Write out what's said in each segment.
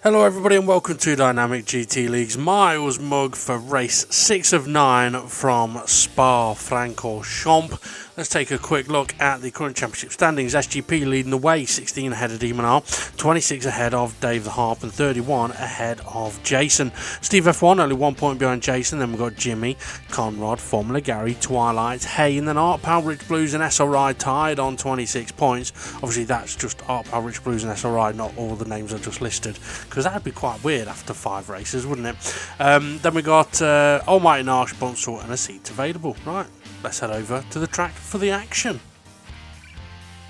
Hello everybody and welcome to Dynamic GT League's Miles Mug for race 6 of 9 from Spa-Francorchamps. Let's take a quick look at the current championship standings. SGP leading the way, 16 ahead of Demon R, 26 ahead of Dave the Harp and 31 ahead of Jason. Steve F1 only 1 point behind Jason. Then we've got Jimmy, Conrad, Formula Gary, Twilight, Hay, and then Art Pal, Rich Blues and SRI tied on 26 points. Obviously that's just Art Pal, Rich Blues and SRI, not all the names I just listed, because that would be quite weird after 5 races, wouldn't it? Then we got Almighty Nash, Bunsel and a seat available. Right, let's head over to the track for the action.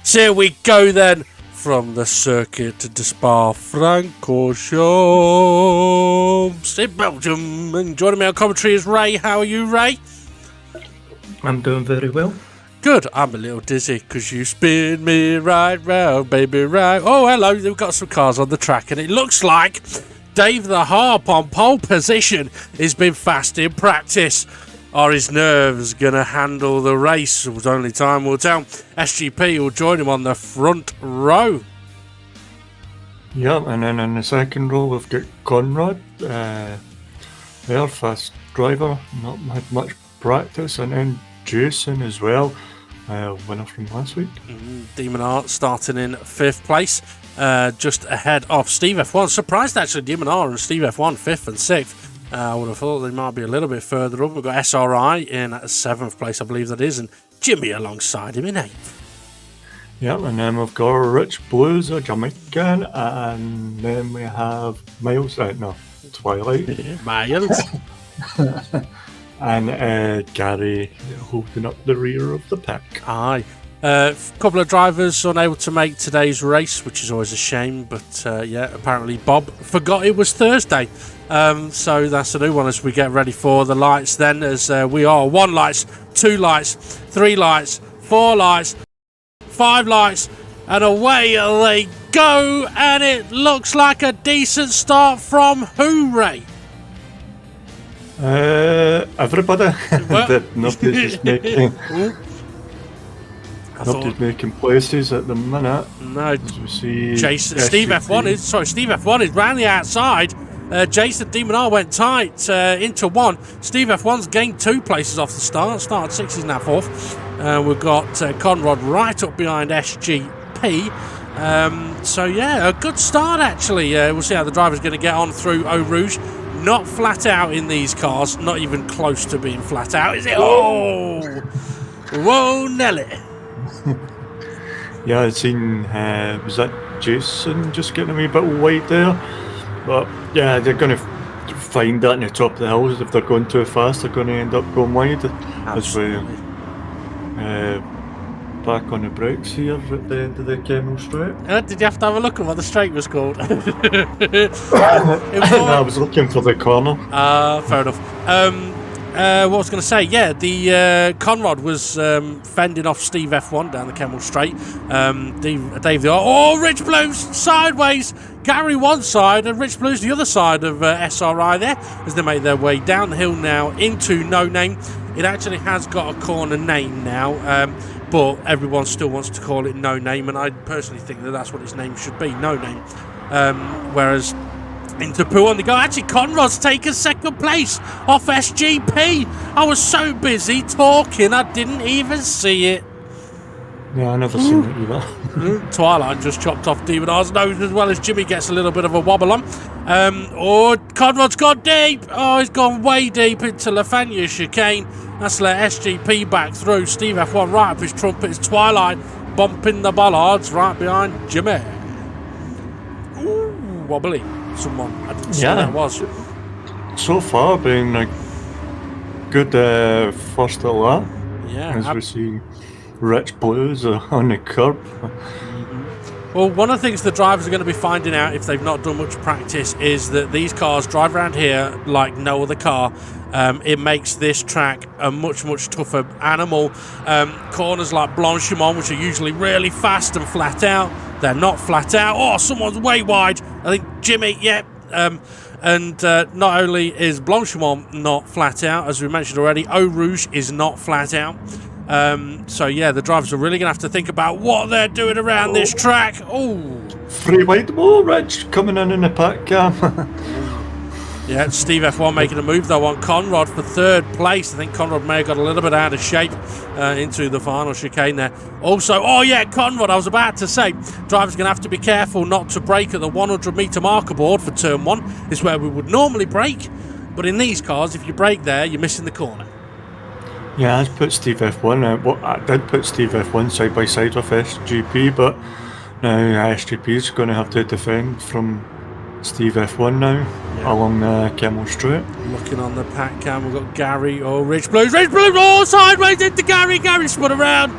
So here we go then, from the circuit to Spa-Francorchamps in Belgium. And joining me on commentary is Ray. How are you, Ray? I'm doing very well. Good. I'm a little dizzy because you spin me right round, baby, right. Oh, hello. We've got some cars on the track and it looks like Dave the Harp on pole position has been fast in practice. Are his nerves going to handle the race? Only time will tell. SGP will join him on the front row. Yeah, and then in the second row we've got Conrad, their fast driver, not had much practice, and then Jason as well, winner from last week. Demon R starting in 5th place, just ahead of Steve F1. Surprised actually, Demon R and Steve F1 5th and 6th. I would have thought they might be a little bit further up. We've got SRI in 7th place, I believe that is, and Jimmy alongside him in 8th. Yeah, and then we've got Rich Blues, a Jamaican, and then we have Miles, Twilight. Miles. And Gary holding up the rear of the pack. Aye. A couple of drivers unable to make today's race, which is always a shame, but yeah, apparently Bob forgot it was Thursday. So that's a new one as we get ready for the lights then, as we are 1 lights, 2 lights, 3 lights, 4 lights, 5 lights, and away they go, and it looks like a decent start from who, Ray? Everybody. Nobody's just making... Nobody's making places at the minute. No, as we see Jason, Steve F1 is round the outside. Jason Demon R went tight into 1. Steve F1's gained 2 places off the start. Started 6th, he's now 4th. We've got Conrad right up behind SGP. So yeah, a good start actually. We'll see how the driver's going to get on through Eau Rouge. Not flat out in these cars, not even close to being flat out, is it? Oh! Whoa, Nelly! Yeah, I'd seen, was that Jason just getting a wee bit wide there? But yeah, they're going to find that in the top of the hills. If they're going too fast, they're going to end up going wide. Absolutely. As we back on the brakes here at the end of the Camel Straight. Did you have to have a look at what the straight was called? I was looking for the corner. Fair enough. What I was going to say, yeah, the Conrad was fending off Steve F1 down the Camel Straight. Dave the Rich Blues sideways. Gary one side and Rich Blues the other side of SRI there as they make their way down the hill now into No Name. It actually has got a corner name now, but everyone still wants to call it No Name, and I personally think that that's what its name should be, No Name. Whereas into Pooh on the go. Actually, Conrad's taken 2nd place off SGP. I was so busy talking, I didn't even see it. Yeah, I never seen it either. Twilight just chopped off Demon R's nose as well as Jimmy gets a little bit of a wobble on. Conrad's gone deep. Oh, he's gone way deep into Lafania chicane. That's let SGP back through. Steve F1 right up his trumpet. It's Twilight bumping the bollards right behind Jimmy. Ooh, wobbly. Someone, I didn't see who that was. So far, been a good first lap. Yeah, as we see Rich Blues on the curb. Well, one of the things the drivers are going to be finding out if they've not done much practice is that these cars drive around here like no other car. It makes this track a much tougher animal. Corners like Blanchimont, which are usually really fast and flat out, they're not flat out. Oh, someone's way wide. I think Jimmy, yeah. And not only is Blanchimont not flat out, as we mentioned already, Eau Rouge is not flat out. So yeah, the drivers are really going to have to think about what they're doing around this track. Oh, free wide. Oh, Rich coming in the pack cam. Yeah, Steve F1 making a move though on Conrad for third place. I think Conrad may have got a little bit out of shape into the final chicane there. Also, oh yeah, Conrad, I was about to say, drivers going to have to be careful not to brake at the 100 metre marker board for turn 1. This is where we would normally brake, but in these cars, if you brake there, you're missing the corner. Yeah, I put Steve F1. I did put Steve F1 side by side with SGP, but now SGP is going to have to defend from Steve F1 now, along the Kemmel Straight. Looking on the pack cam, we've got Gary. Oh, Rich Blues, oh, sideways into Gary. Gary spun around.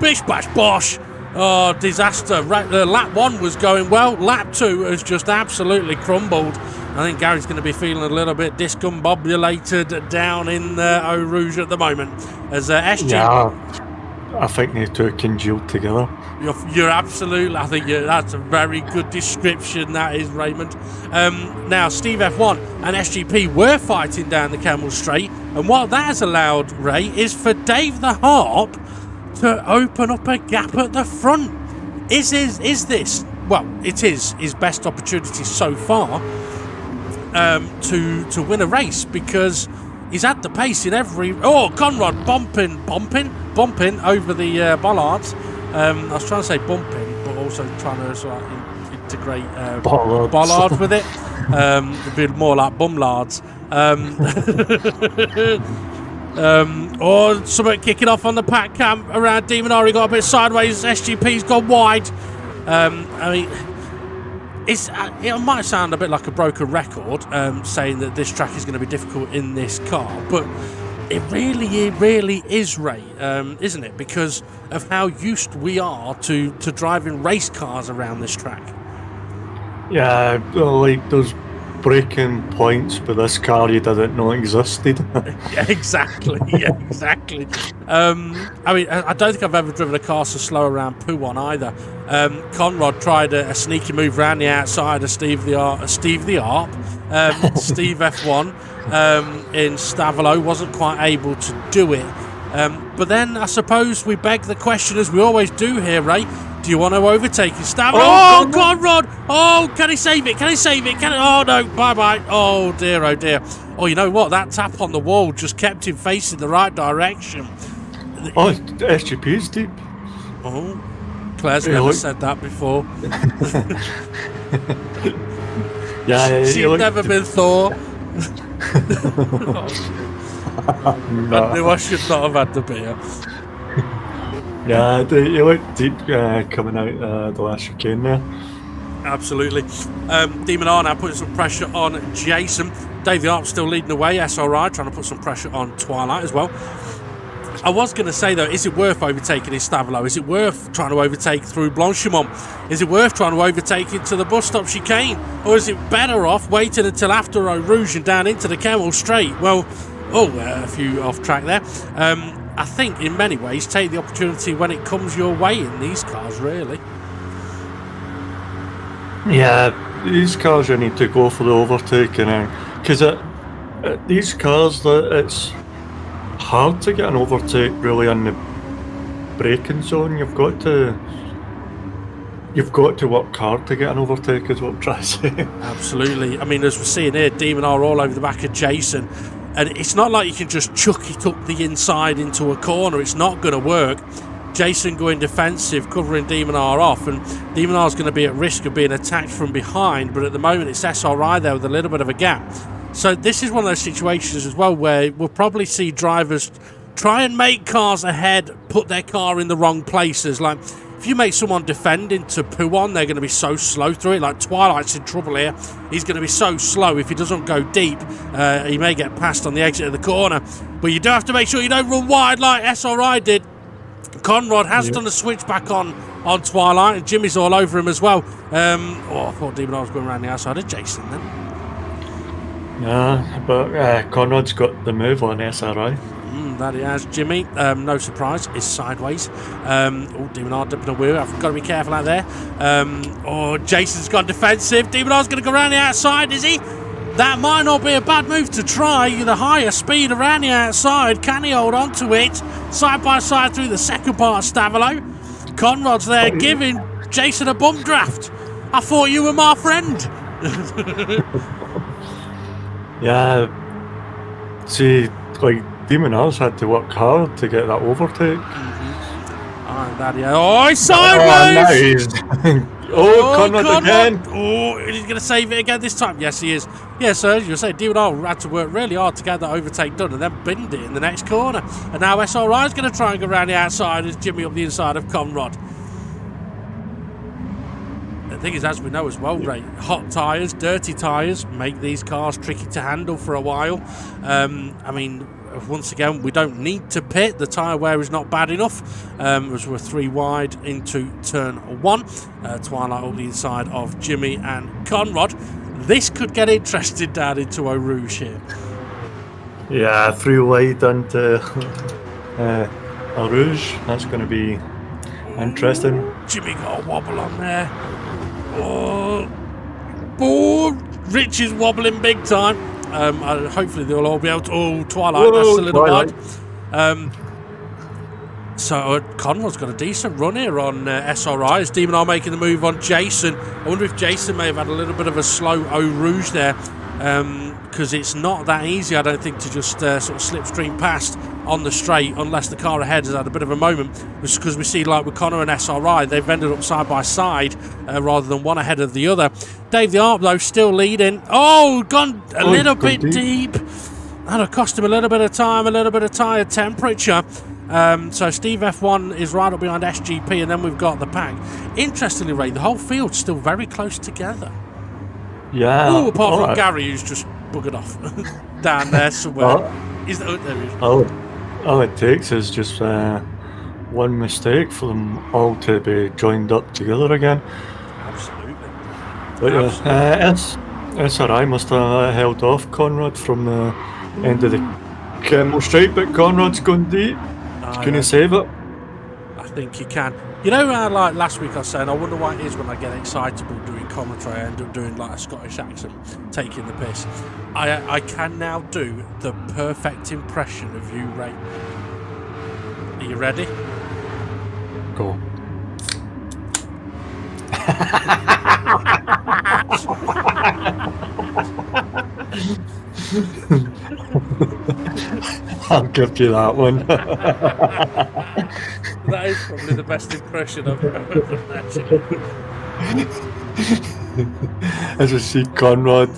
Bish, bash, bosh. Oh, disaster. Lap 1 was going well. Lap 2 has just absolutely crumbled. I think Gary's going to be feeling a little bit discombobulated down in Eau Rouge at the moment. As SG... Yeah, I think they two congealed together. You're absolutely... I think that's a very good description, that is, Raymond. Now, Steve F1 and SGP were fighting down the Kemmel Straight, and what that has allowed, Ray, is for Dave the Harp to open up a gap at the front. Is this... Well, it is his best opportunity so far to win a race, because he's had the pace in every... Oh, Conrad bumping over the bollards. I was trying to say bumping, but also trying to sort of integrate bollards with it. It'd be more like bumlards. Or something kicking off on the pack cam around Demon R. He got a bit sideways. SGP's gone wide. I mean, it might sound a bit like a broken record, saying that this track is going to be difficult in this car, but it really is, Ray, isn't it? Because of how used we are to driving race cars around this track. Yeah, like those braking points with this car you didn't know existed. Yeah, exactly. I mean, I don't think I've ever driven a car so slow around Pouon either. Conrad tried a sneaky move around the outside of Steve the Arp. Steve F1 in Stavelot wasn't quite able to do it. But then I suppose we beg the question, as we always do here, Ray. Do you want to overtake his Stavelot? Oh, Conrad! Oh, can he save it? Oh, no, bye-bye. Oh, dear. Oh, you know what? That tap on the wall just kept him facing the right direction. Oh, SGP's deep. Oh, Claire's never said that before. Yeah, she's never been Thor. No. I knew I should not have had the beer. Yeah, you look deep coming out the last chicane there. Absolutely. Demon R now putting some pressure on Jason. Dave the Arp still leading the way. SRI trying to put some pressure on Twilight as well. I was going to say, though, is it worth overtaking in Stavelot? Is it worth trying to overtake through Blanchimont? Is it worth trying to overtake into the bus stop chicane? Or is it better off waiting until after Eau Rouge and down into the Kemmel Straight? Well, a few off track there. I think, in many ways, take the opportunity when it comes your way in these cars, really. Yeah, these cars you need to go for the overtaking, because these cars, it's hard to get an overtake really in the braking zone. You've got to work hard to get an overtake, is what I'm trying to say. Absolutely. I mean, as we're seeing here, Demon R all over the back of Jason. And it's not like you can just chuck it up the inside into a corner. It's not going to work. Jason going defensive, covering Demon R off, and Demon R's going to be at risk of being attacked from behind, but at the moment it's SRI there with a little bit of a gap. So this is one of those situations as well where we'll probably see drivers try and make cars ahead, put their car in the wrong places. Like, if you make someone defend into Pouon, they're going to be so slow through it. Like, Twilight's in trouble here. He's going to be so slow. If he doesn't go deep, he may get passed on the exit of the corner. But you do have to make sure you don't run wide like SRI did. Conrad has done a switch back on Twilight, and Jimmy's all over him as well. I thought Demon R was going around the outside of Jason then. Yeah, but Conrad's got the move on SRI. That he has. Jimmy, no surprise, is sideways. Demon R dipping a wheel. I've got to be careful out there. Jason's gone defensive. Demon R's going to go around the outside, is he? That might not be a bad move to try. The higher speed around the outside. Can he hold on to it? Side by side through the second part of Stavilo. Conrod's there giving Jason a bum draft. I thought you were my friend. Yeah. See, like, Demon House had to work hard to get that overtake. Oh, he's sideways! Oh, Conrad again! Oh, he's going to save it again this time. Yes, he is. Yeah, so as you say, Demon had to work really hard to get that overtake done and then binned it in the next corner. And now SRI is going to try and go around the outside as Jimmy up the inside of Conrad. The thing is, as we know as well, Ray, hot tyres, dirty tyres make these cars tricky to handle for a while. I mean, once again, we don't need to pit. The tyre wear is not bad enough. As we're 3 wide into turn 1. Twilight on the inside of Jimmy and Conrad. This could get interesting down into Eau Rouge here. Yeah, 3 wide into Eau Rouge. That's going to be interesting. Jimmy got a wobble on there. Oh, Rich is wobbling big time. Hopefully they'll all be able to... Oh, Twilight, that's a little wide. So Conrad's got a decent run here on SRI as Demon are making the move on Jason. I wonder if Jason may have had a little bit of a slow Eau Rouge there, because it's not that easy, I don't think, to just sort of slipstream past on the straight unless the car ahead has had a bit of a moment. Because we see, like with Connor and SRI, they've ended up side by side rather than one ahead of the other. Dave the Arp, though, still leading. Oh, gone a little bit deep. That'll cost him a little bit of time, a little bit of tyre temperature. So Steve F1 is right up behind SGP, and then we've got the pack. Interestingly, Ray, the whole field's still very close together. Yeah. Oh, apart from Gary, who's just buggered off down there somewhere. There he is. All it takes is just one mistake for them all to be joined up together again. Absolutely. But yeah, SRI must have held off Conrad from the end of the Camel Straight, but Conrad's going deep. Can you save it? I think you can. You know, like last week I was saying, I wonder why it is when I get excitable doing commentary, I end up doing like a Scottish accent, taking the piss. I can now do the perfect impression of you, Ray. Are you ready? Go. I'll give you that one. That is probably the best impression I've ever done. As I see Conrad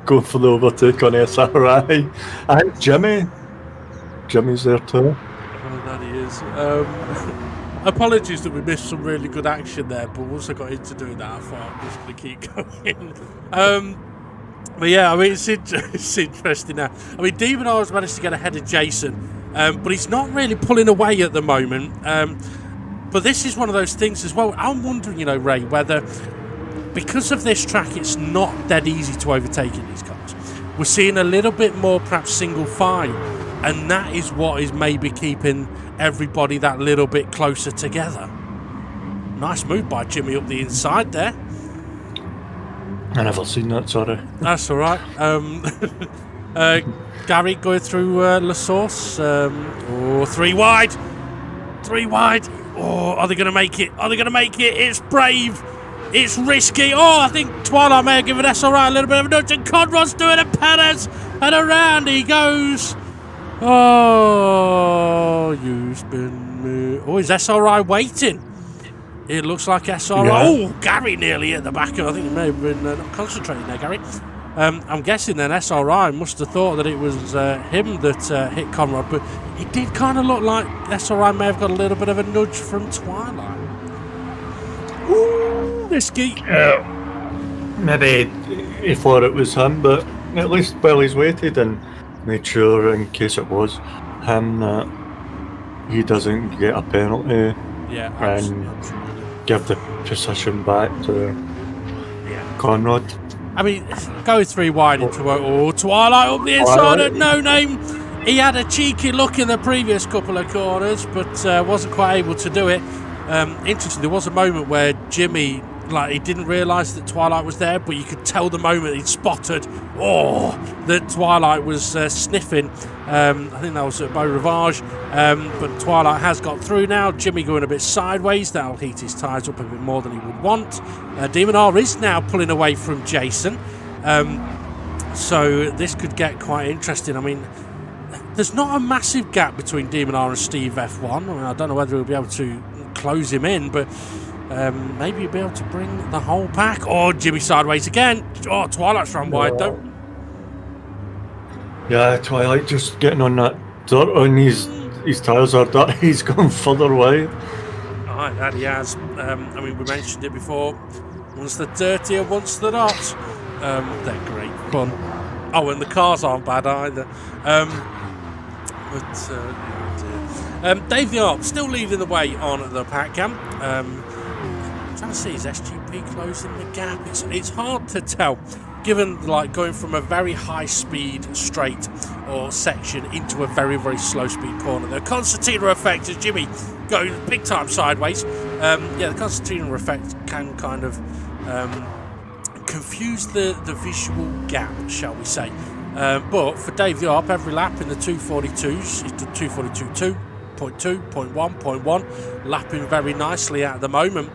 go for the overtake on SRI. And Jimmy's there too. Oh, that he is. Apologies that we missed some really good action there, but once I got into doing that, I thought I'm just going to keep going. But yeah, I mean, it's interesting now. I mean, Demon has managed to get ahead of Jason, but he's not really pulling away at the moment. But this is one of those things as well. I'm wondering, Ray, whether because of this track, it's not that easy to overtake in these cars. We're seeing a little bit more, perhaps, single file, and that is what is maybe keeping everybody that little bit closer together. Nice move by Jimmy up the inside there. I never seen that, sorry. That's all right. Gary going through La Source. 3 wide. 3 wide. Oh, are they going to make it? Are they going to make it? It's brave. It's risky. Oh, I think Twilight may have given SRI a little bit of a nudge, and Conrad's doing a Perez, and around he goes. Oh, you spin me. Oh, is SRI waiting? It looks like SRI. Yeah. Oh, Gary nearly at the back. I think he may have been not concentrating there, Gary. I'm guessing then SRI must have thought that it was him that hit Conrad, but it did kind of look like SRI may have got a little bit of a nudge from Twilight. Ooh, risky. Maybe he thought it was him, but at least he's waited and made sure, in case it was him, that he doesn't get a penalty. Yeah, and give the position back to Conrad. I mean, go 3 wide into Twilight up the inside at No Name. He had a cheeky look in the previous couple of corners, but wasn't quite able to do it. Interesting, there was a moment where Jimmy like he didn't realise that Twilight was there, but you could tell the moment he'd spotted that Twilight was sniffing. I think that was at Beau Rivage, but Twilight has got through now. Jimmy going a bit sideways, that'll heat his tyres up a bit more than he would want. Demon R is now pulling away from Jason, so this could get quite interesting. I mean, there's not a massive gap between Demon R and Steve F1. I mean, I don't know whether he'll be able to close him in, but maybe he'll be able to bring the whole pack. Jimmy sideways again. Twilight's run wide though. Yeah, Twilight just getting on that dirt on his tyres are dirty. He's gone further wide. Right, that he has. I mean, we mentioned it before. Once they're dirty and once they're not. They're great fun. And the cars aren't bad either. Dave the Arp still leading the way on the pack cam. Trying to see, is SGP closing the gap? It's hard to tell, given like going from a very high speed straight or section into a very, very slow speed corner. The concertina effect as Jimmy going big time sideways. The concertina effect can kind of confuse the visual gap, shall we say. But for Dave the Arp, every lap in the 242s, he's done 242.2, 0.1, 0.1, lapping very nicely at the moment.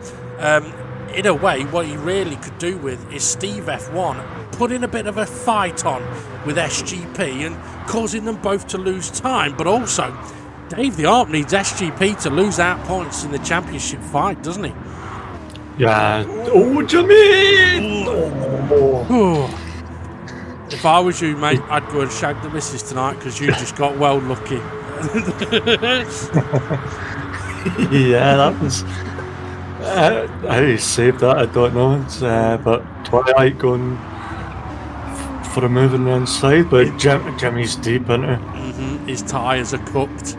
In a way, what he really could do with is Steve F1 putting a bit of a fight on with SGP and causing them both to lose time, but also Dave the Arp needs SGP to lose out points in the championship fight, doesn't he? Yeah. Jimmy! If I was you, mate, I'd go and shag the missus tonight because you just got well lucky. Yeah, that was... how he saved that, I don't know. But Twilight going for a move on the inside, but Jimmy's deep into it. His tyres are cooked.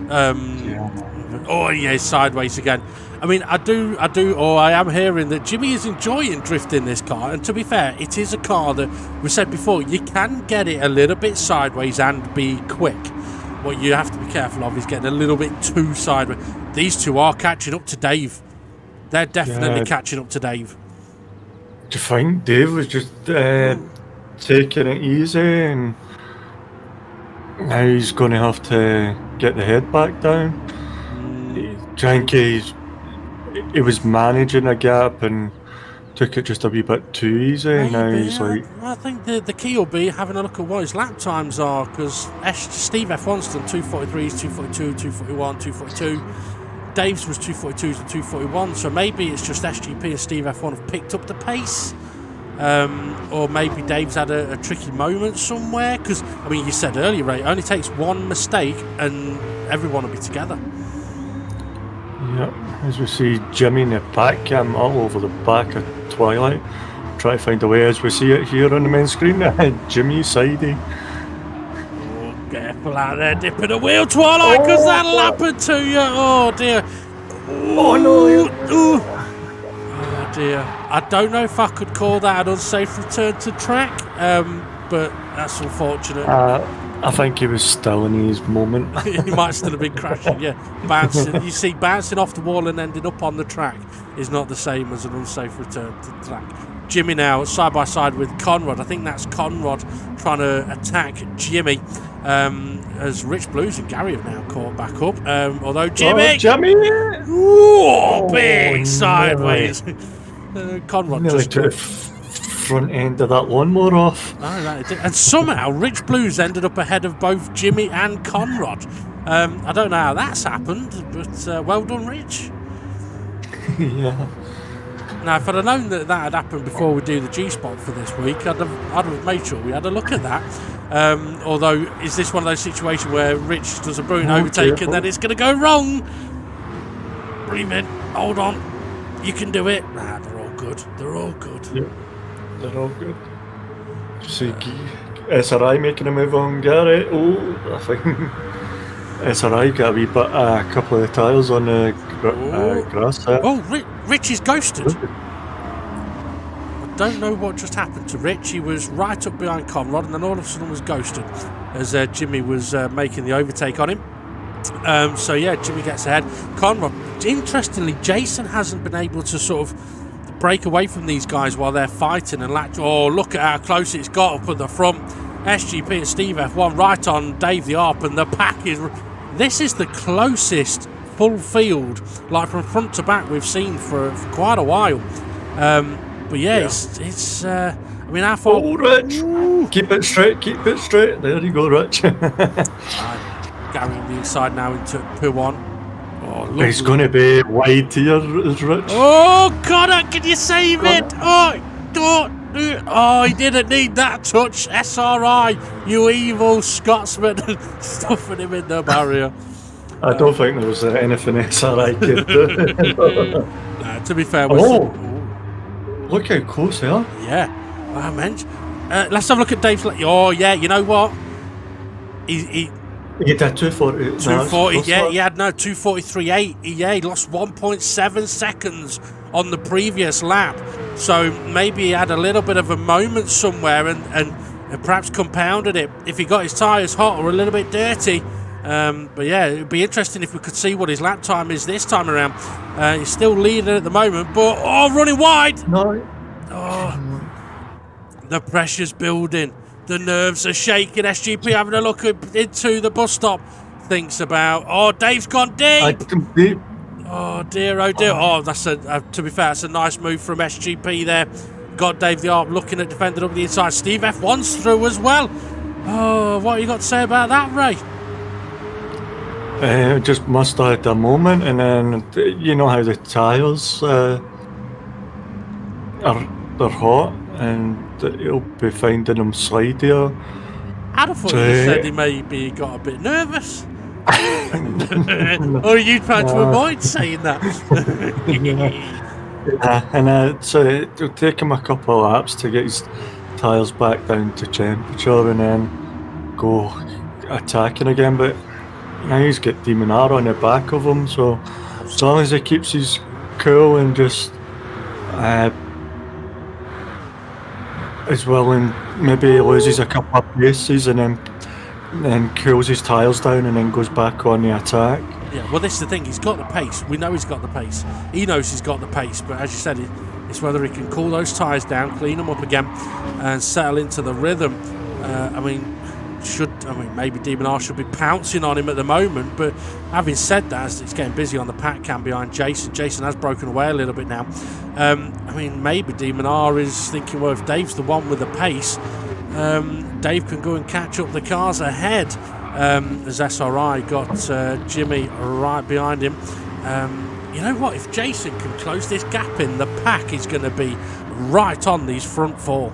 Sideways again. I mean, I am hearing that Jimmy is enjoying drifting this car, and to be fair, it is a car that we said before, you can get it a little bit sideways and be quick. What you have to be careful of is getting a little bit too sideways. These two are catching up to Dave. They're definitely catching up to Dave. Do you think Dave was just taking it easy, and now he's going to have to get the head back down? He was managing a gap and took it just a wee bit too easy. Maybe, now he's I think the key will be having a look at what his lap times are, because Steve F1's done 243s, 242, 241, 242. Dave's was 242s and 241, so maybe it's just SGP and Steve F1 have picked up the pace. Or maybe Dave's had a tricky moment somewhere, because, I mean, you said earlier, Ray, it only takes one mistake and everyone will be together. Yep, as we see Jimmy in the pack cam all over the back of Twilight, try to find a way, as we see it here on the main screen, Jimmy sidey. Careful out there, dipping a wheel, Twilight, because that'll happen to you. Oh dear. Oh no. Oh dear. I don't know if I could call that an unsafe return to track, but that's unfortunate. I think he was still in his moment. He might still have been crashing, bouncing. You see, bouncing off the wall and ending up on the track is not the same as an unsafe return to track. Jimmy now side by side with Conrad. I think that's Conrad trying to attack Jimmy. As Rich Blues and Gary have now caught back up. Although Jimmy, big sideways. Conrad nearly just took the front end of that lawnmower off. And somehow Rich Blues ended up ahead of both Jimmy and Conrad. I don't know how that's happened, but well done, Rich. Yeah. Now, if I'd have known that had happened before we do the G-spot for this week, I'd have made sure we had a look at that. Although, is this one of those situations where Rich does a brilliant overtake and then it's going to go wrong? Breathe in, hold on, you can do it. Nah, they're all good. They're all good. Yep, they're all good. See SRI making a move on Gary. I think SRI got a couple of the tyres on the grass there. Rich is ghosted. I don't know what just happened to Rich. He was right up behind Conrad and then all of a sudden was ghosted as Jimmy was making the overtake on him. Jimmy gets ahead. Conrad, interestingly, Jason hasn't been able to sort of break away from these guys while they're fighting and latch. Oh, look at how close it's got up at the front. SGP and Steve F1 right on Dave the ARP, and the pack is... This is the closest full field, like from front to back, we've seen for quite a while. But yeah, it's I mean, how far... Oh, Rich! Ooh. Keep it straight, There you go, Rich. Gary on the inside now into P1. Oh, he's going to be wide here, is Rich. Oh, Connor, can you save it? Oh, don't do it. Oh, he didn't need that touch. SRI, you evil Scotsman, stuffing him in the barrier. I don't think there was anything SRI could do. To be fair, look how close they are. Yeah, I mentioned. Let's have a look at Dave's. Oh, yeah, you know what? He did 240. 240, yeah, he had 243.8. He lost 1.7 seconds on the previous lap. So maybe he had a little bit of a moment somewhere and perhaps compounded it if he got his tyres hot or a little bit dirty. But yeah, it would be interesting if we could see what his lap time is this time around. He's still leading at the moment, but running wide. No. Oh, the pressure's building. The nerves are shaking. SGP having a look into the bus stop. Thinks about, Dave's gone deep. Oh dear, oh dear. Oh, that's to be fair, that's a nice move from SGP there. Got Dave the ARP looking at defending up the inside. Steve F1's through as well. Oh, what you got to say about that, Ray? Just must have had a moment, and then you know how the tyres they're hot, and he'll be finding them slide here. I'd have thought you said he maybe got a bit nervous. Or are you trying to avoid saying that? And so it'll take him a couple of laps to get his tyres back down to temperature and then go attacking again. But now he's got Demon R on the back of him, so as long as he keeps his cool and just is willing, maybe he loses a couple of paces and then cools his tyres down and then goes back on the attack. Yeah, well, this is the thing. He's got the pace. We know he's got the pace. He knows he's got the pace. But as you said, it's whether he can cool those tyres down, clean them up again, and settle into the rhythm. Maybe Demon R should be pouncing on him at the moment. But having said that, it's getting busy on the pack cam behind Jason. Jason has broken away a little bit now. Maybe Demon R is thinking, well, if Dave's the one with the pace, Dave can go and catch up the cars ahead. As SRI got Jimmy right behind him. You know what? If Jason can close this gap in, the pack is going to be right on these front four.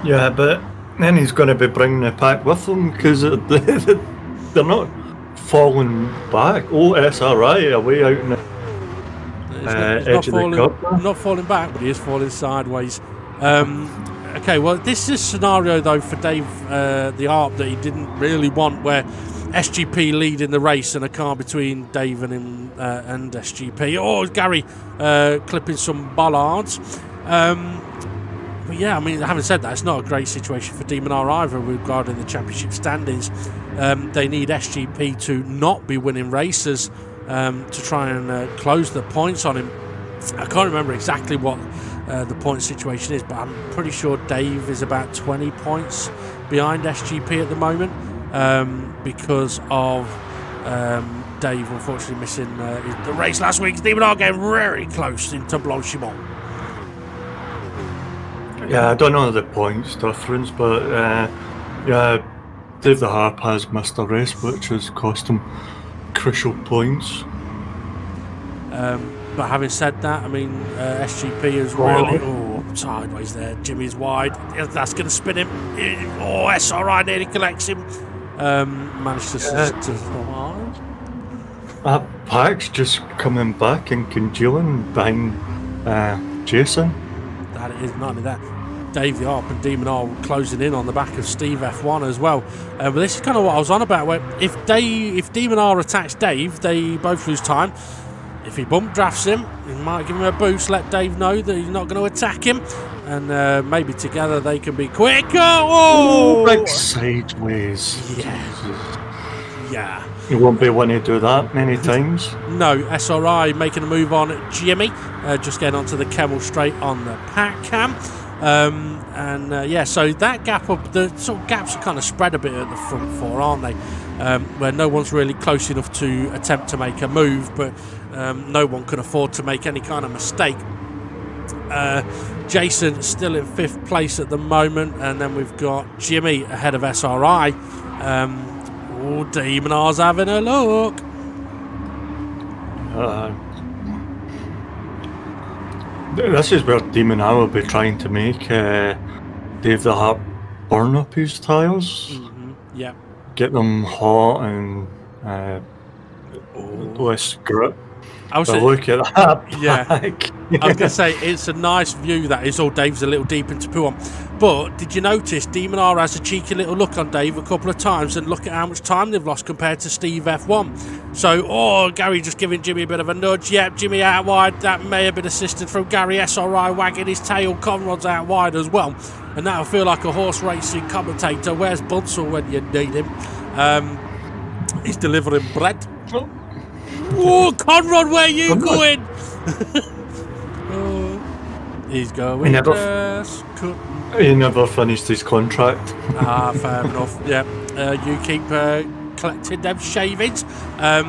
Yeah, but then he's going to be bringing the pack with him because they're not falling back. SRI are way out in the edge of the cup. Not falling back, but he is falling sideways. Okay, well, this is a scenario, though, for Dave the ARP that he didn't really want, where SGP leading the race and a car between Dave and him and SGP. Gary clipping some bollards. But yeah, having said that, it's not a great situation for Demon R either regarding the championship standings. They need SGP to not be winning races to try and close the points on him. I can't remember exactly what the point situation is, but I'm pretty sure Dave is about 20 points behind SGP at the moment because of Dave unfortunately missing the race last week. Demon R getting very close into Blanchimont. Yeah, I don't know the points difference, but Dave the Harp has missed a race, which has cost him crucial points. But having said that, SGP is really sideways there. Jimmy's wide. That's going to spin him. SRI nearly collects him. Managed to that pack's just coming back and congealing behind Jason. That it is not only that. Dave the ARP and Demon R closing in on the back of Steve F1 as well. But this is kind of what I was on about, where if Demon R attacks Dave, they both lose time. If he bump drafts him, he might give him a boost, let Dave know that he's not going to attack him, and maybe together they can be quicker. Like sideways. Yeah. You won't be wanting to do that many times. No, SRI making a move on Jimmy, just getting onto the Kemmel straight on the pack cam. Yeah, so that gap up, the sort of gaps are kind of spread a bit at the front four, aren't they? Where no one's really close enough to attempt to make a move, but no one can afford to make any kind of mistake. Jason still in 5th place at the moment, and then we've got Jimmy ahead of SRI. Demon R's having a look. This is where Demon R will be trying to make Dave the Harp burn up his tyres. Yeah. Get them hot and less grip. Look at that. Yeah. I was going to say, it's a nice view that is. Dave's a little deep into poo on. But did you notice Demon R has a cheeky little look on Dave a couple of times, and look at how much time they've lost compared to Steve F1. So, Gary just giving Jimmy a bit of a nudge. Yep, Jimmy out wide. That may have been assisted from Gary. SRI wagging his tail. Conrod's out wide as well. And that'll feel like a horse racing commentator. Where's Bunsell when you need him? He's delivering bread. Conrad, where are you going? He's going. He never finished his contract. Fair enough. Yeah, you keep collecting them shavings. But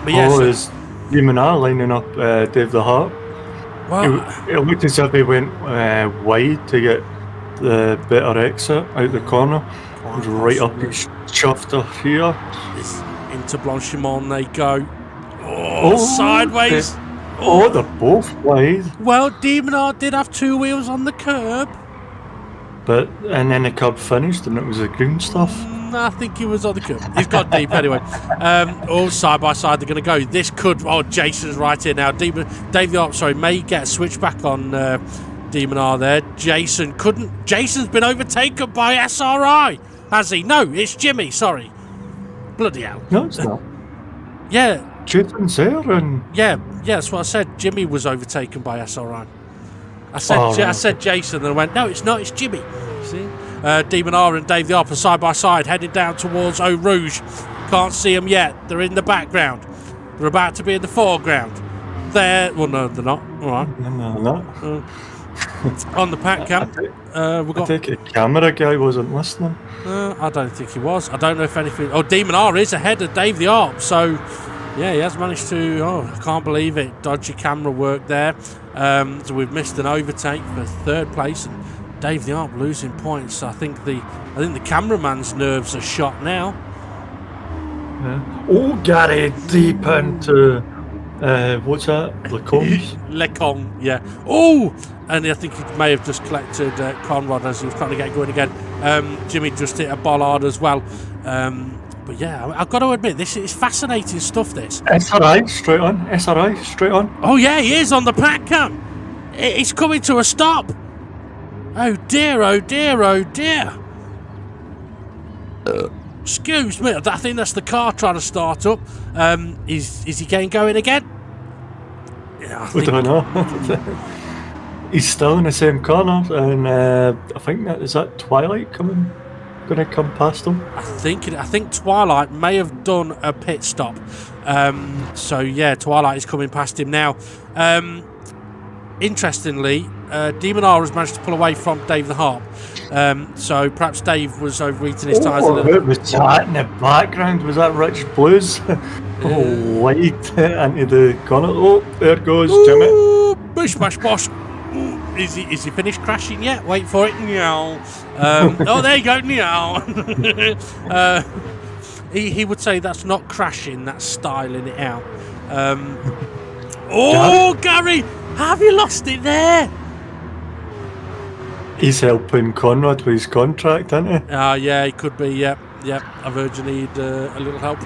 yeah, is Demon R lining up Dave the Harp? Well, it looked as if he went wide to get the better exit out the corner. Right up his shafter here. Into Blanchimont they go. Sideways. They're both wide. Well, Demon R did have 2 wheels on the curb. And then the curb finished and it was the green stuff. I think he was on the curb. He's got deep anyway. Side by side they're going to go. This could... Jason's right here now. Dave the Arp, may get a switchback on Demon R there. Jason couldn't... Jason's been overtaken by SRI. Has he? No, it's Jimmy, sorry. Bloody hell. No, it's not. Yeah. Jason's there and... Yeah, that's what I said. Jimmy was overtaken by SRI. I said Jason, and I went, no, it's not, it's Jimmy. See? Demon R and Dave the Arp are side by side, heading down towards Eau Rouge. Can't see them yet. They're in the background. They're about to be in the foreground. Well, no, they're not. All right. No, not. On the pack cam. I think the camera guy wasn't listening. I don't think he was. I don't know if anything... Demon R is ahead of Dave the Arp, so... Yeah, he has managed to... I can't believe it. Dodgy camera work there. So we've missed an overtake for 3rd place, and Dave the Arp losing points. I think the cameraman's nerves are shot now. Yeah. Gary deep into... what's that? Lecombe, yeah. And I think he may have just collected Conrad as he was trying to get going again. Jimmy just hit a bollard as well. But yeah, I've got to admit, this is fascinating stuff, this. SRI straight on. Oh yeah, he is on the pack cam. It's coming to a stop. Oh dear. Excuse me, I think that's the car trying to start up. Is he getting going again? Yeah, I don't know. He's still in the same corner, and I think is that Twilight going to come past him? I think Twilight may have done a pit stop. So yeah, Twilight is coming past him now. Interestingly, Demon R has managed to pull away from Dave the Harp. So perhaps Dave was overeating his tyres a little bit. Was that in the background? Was that Rich Blues? Wide into the corner. There goes Jimmy. Bish bash bosh. Is he finished crashing yet? Wait for it. Meow. There you go. Meow. He would say that's not crashing, that's styling it out. Gary, have you lost it there? He's helping Conrad with his contract, isn't he? Yeah, he could be, yep. I've heard you need a little help.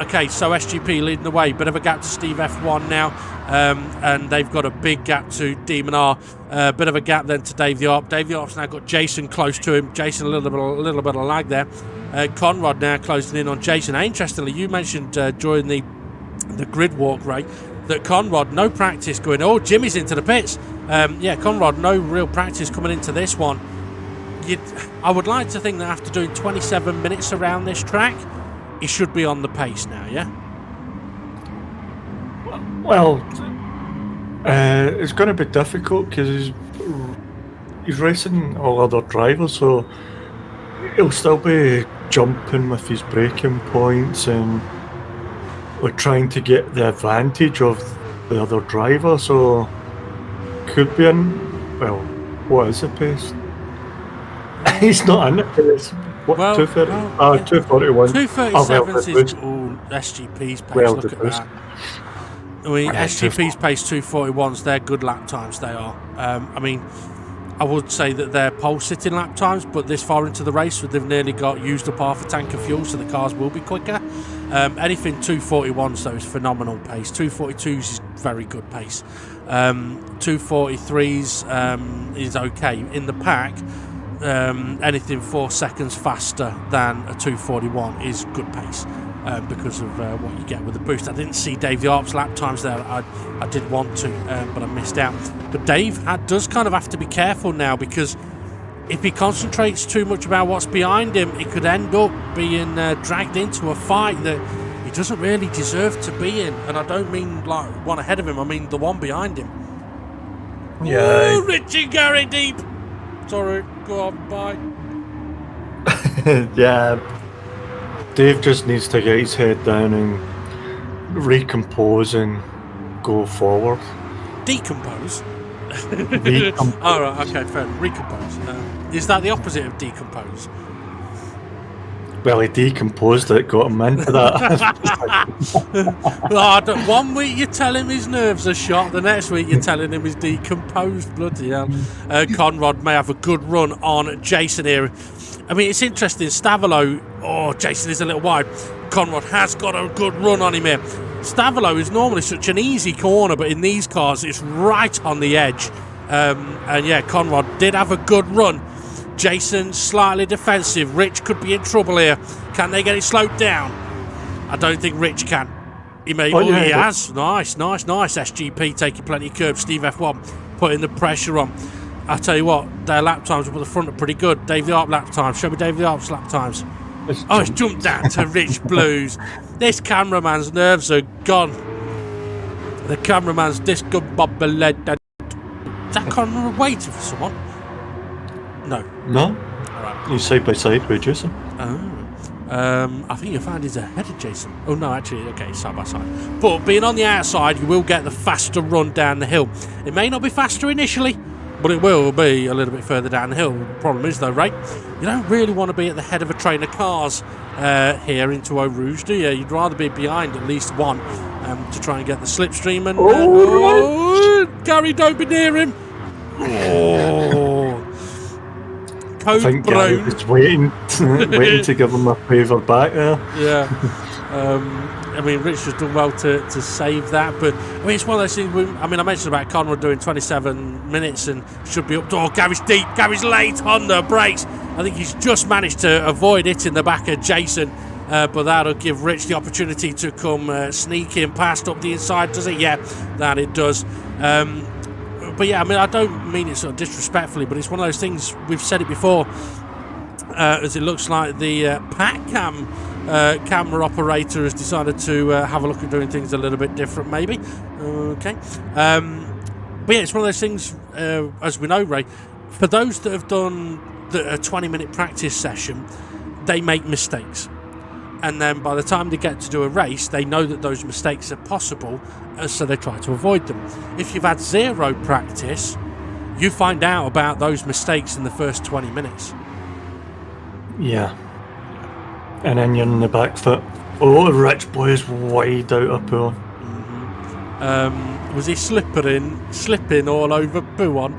Okay, so SGP leading the way. Bit of a gap to Steve F1 now. And they've got a big gap to Demon R. Bit of a gap then to Dave the Arp. Dave the Arp's now got Jason close to him. Jason a little bit of lag there. Conrad now closing in on Jason. Interestingly, you mentioned during the grid walk, Ray, that Conrad, no practice going, Jimmy's into the pits. Conrad, no real practice coming into this one. I would like to think that after doing 27 minutes around this track, he should be on the pace now, yeah? Well, it's going to be difficult because he's racing all other drivers, so he'll still be jumping with his braking points, and we're trying to get the advantage of the other driver, so could be in, well, what is the pace? He's not in the pace. What, Well, 230? well, yeah. 241. 237 is reduced. SGP's pace. Well Look at reduced. that. I mean, Yeah, SGP's pace 241s, they're good lap times, they are. I mean, I would say that they're pole-sitting lap times, but this far into the race, they've nearly used up half a tank of fuel, so the cars will be quicker. Anything 241s, though, is phenomenal pace. 242s is very good pace. 243s is okay. In the pack, anything 4 seconds faster than a 241 is good pace. Because of what you get with the boost. I didn't see Dave the Arp's lap times there. I did want to, but I missed out. But Dave does kind of have to be careful now, because if he concentrates too much about what's behind him, it could end up being dragged into a fight that he doesn't really deserve to be in. And I don't mean like one ahead of him, I mean the one behind him. Yeah. Ooh, Richie Gary Deep. Sorry, go on, bye. Yeah. Dave just needs to get his head down and recompose and go forward. Decompose? Recompose. Oh, right, okay, fair enough. Recompose. Is that the opposite of decompose? Well, he decomposed it, got him into that. One week you tell him his nerves are shot, the next week you're telling him he's decomposed. Bloody hell. Conrad may have a good run on Jason here. I mean, it's interesting. Stavolo, Jason is a little wide. Conrad has got a good run on him here. Stavolo is normally such an easy corner, but in these cars, it's right on the edge. And yeah, Conrad did have a good run. Jason slightly defensive. Rich could be in trouble here. Can they get it slowed down? I don't think Rich can. He may. He has. Nice. SGP taking plenty of curbs. Steve F1 putting the pressure on. I tell you what, their lap times up at the front are pretty good. Dave the Arp lap times. Show me Dave the Arp's lap times. It's jumped down to Rich Blues. This cameraman's nerves are gone. The cameraman's discombobulated. Is that Conrad waiting for someone? No. No? Alright. He's side by side with Jason. I think you'll find he's ahead of Jason. Oh no, actually, okay, side by side. But being on the outside, you will get the faster run down the hill. It may not be faster initially, but it will be a little bit further down the hill. The problem is, though, Ray, you don't really want to be at the head of a train of cars here into Eau Rouge, do you? You'd rather be behind at least one to try and get the slipstream. And Gary, don't be near him. I think Gary was waiting to give him a favour back there. Yeah. I mean, Rich has done well to save that, but I mean, it's one of those things. I mentioned about Conrad doing 27 minutes and should be up to. Gary's deep. Gary's late on the brakes. I think he's just managed to avoid hitting the back of Jason, but that'll give Rich the opportunity to come sneaking past up the inside. Does it? Yeah, that it does. But yeah, I mean, I don't mean it sort of disrespectfully, but it's one of those things. We've said it before. As it looks like the Pack Cam camera operator has decided to have a look at doing things a little bit different, maybe. Okay. But yeah, it's one of those things, as we know, Ray, for those that have done a 20-minute practice session, they make mistakes. And then by the time they get to do a race, they know that those mistakes are possible, so they try to avoid them. If you've had zero practice, you find out about those mistakes in the first 20 minutes. Yeah. And then you're in the back foot. Oh, the Rich boy is wide out of pool. Mm-hmm. Was he slipping all over Buon?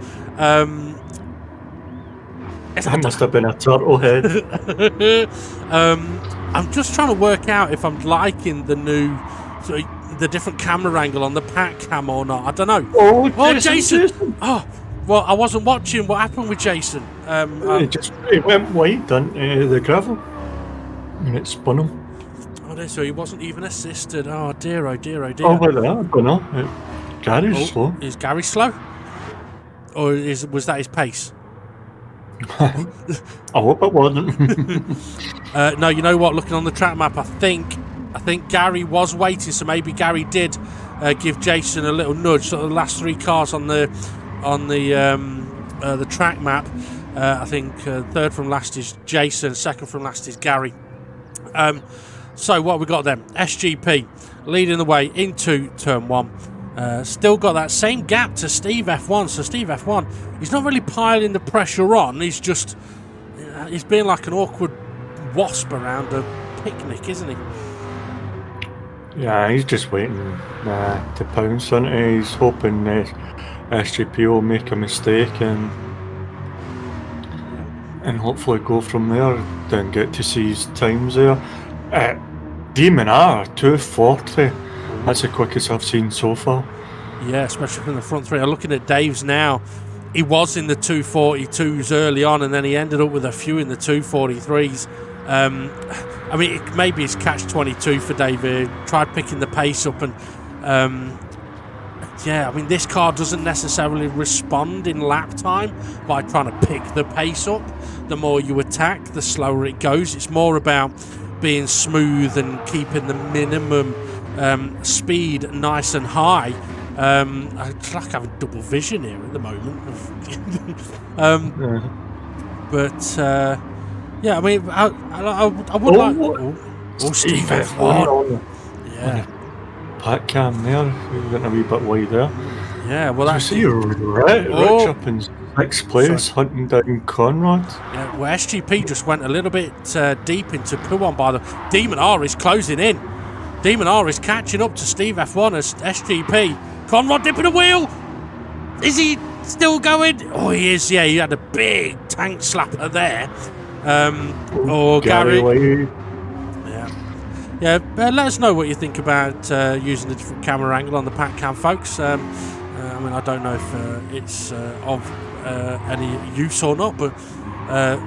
That must have been a turtle head. I'm just trying to work out if I'm liking the new, the different camera angle on the Pack Cam or not. I don't know. Oh, Jason! Oh, well, I wasn't watching what happened with Jason. It went wide into the gravel, and it spun him. Oh, so he wasn't even assisted. Oh dear, oh dear, oh dear. Oh, like that, I don't know. Gary's slow. Is Gary slow? Or was that his pace? I hope it wasn't. No, you know what? Looking on the track map, I think Gary was waiting, so maybe Gary did give Jason a little nudge. So the last 3 cars on the track map, I think third from last is Jason, second from last is Gary. So what we got then? SGP leading the way into turn 1. Still got that same gap to Steve F1. So Steve F1, he's not really piling the pressure on. He's just he's being like an awkward wasp around a picnic, isn't he? Yeah, he's just waiting to pounce on it. He's hoping SGP will make a mistake and hopefully go from there. Then get to see his times there. Demon R 240. That's the quickest I've seen so far. Yeah, especially from the front 3. I'm looking at Dave's now. He was in the 242s early on, and then he ended up with a few in the 243s. I mean, maybe it's catch-22 for Dave here. Tried picking the pace up, and yeah, I mean, this car doesn't necessarily respond in lap time by trying to pick the pace up. The more you attack, the slower it goes. It's more about being smooth and keeping the minimum speed nice and high. It's like having double vision here at the moment. But yeah, I mean, I would like. Oh, Steve F1. Yeah. Pat Cam there, he went a wee bit wide there. Yeah, well, that's. You see Rich up in 6th place, hunting down Conrad. Yeah, well, SGP just went a little bit deep into Puon by the. Demon R is closing in. Demon R is catching up to Steve F1 as SGP. Conrad dipping a wheel. Is he still going? Oh, he is. Yeah, he had a big tank slapper there. Gary. Yeah. Let us know what you think about using the different camera angle on the Pat Cam, folks. I mean, I don't know if it's of any use or not, but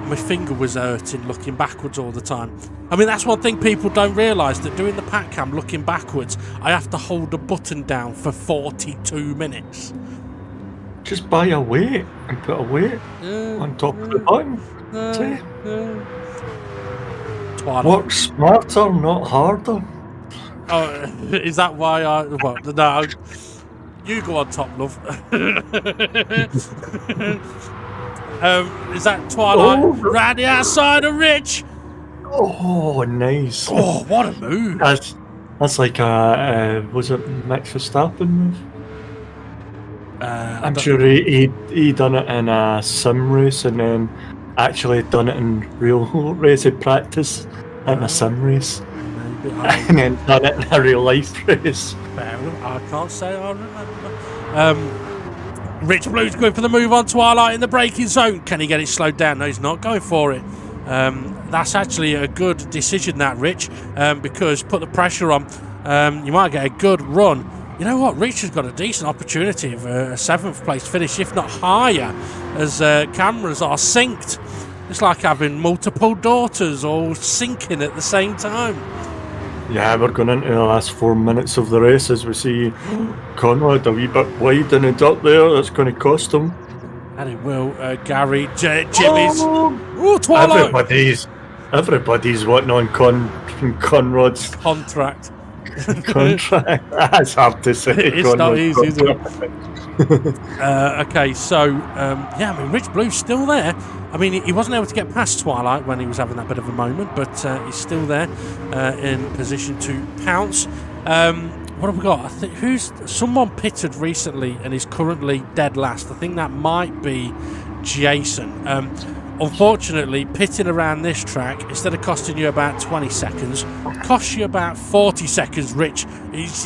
my finger was hurting looking backwards all the time. I mean, that's one thing people don't realise, that doing the Pat Cam looking backwards, I have to hold a button down for 42 minutes. Just buy a weight and put a weight on top of the button. Work smarter, not harder. Oh, is that why I... Well, no, you go on top, love. Is that Twilight round the outside of Rich? Oh, nice. Oh, what a move. That's like a... was it Max Verstappen move? I'm sure he done it in a sim race and then actually done it in real racing practice in a sim race. And then done it in a real life race. I can't say I remember. Rich Blue's going for the move on Twilight in the braking zone. Can he get it slowed down? No, he's not going for it. That's actually a good decision, that, Rich, because put the pressure on. You might get a good run. You know what? Rich has got a decent opportunity of a 7th place finish, if not higher, as cameras are synced. It's like having multiple daughters all syncing at the same time. Yeah, we're going into the last 4 minutes of the race as we see Conrad a wee bit wide in the dirt there. That's going to cost him. And it will. Gary, Jimmy's. Oh, Twilight! Everybody's wanting on Conrad's contract. That's hard to say. It's not easy, is it? Okay, so yeah, I mean, Rich Blue's still there. I mean, he wasn't able to get past Twilight when he was having that bit of a moment, but he's still there in position to pounce. What have we got? I think someone pitted recently and is currently dead last. I think that might be Jason. Unfortunately, pitting around this track, instead of costing you about 20 seconds, costs you about 40 seconds, Rich. He's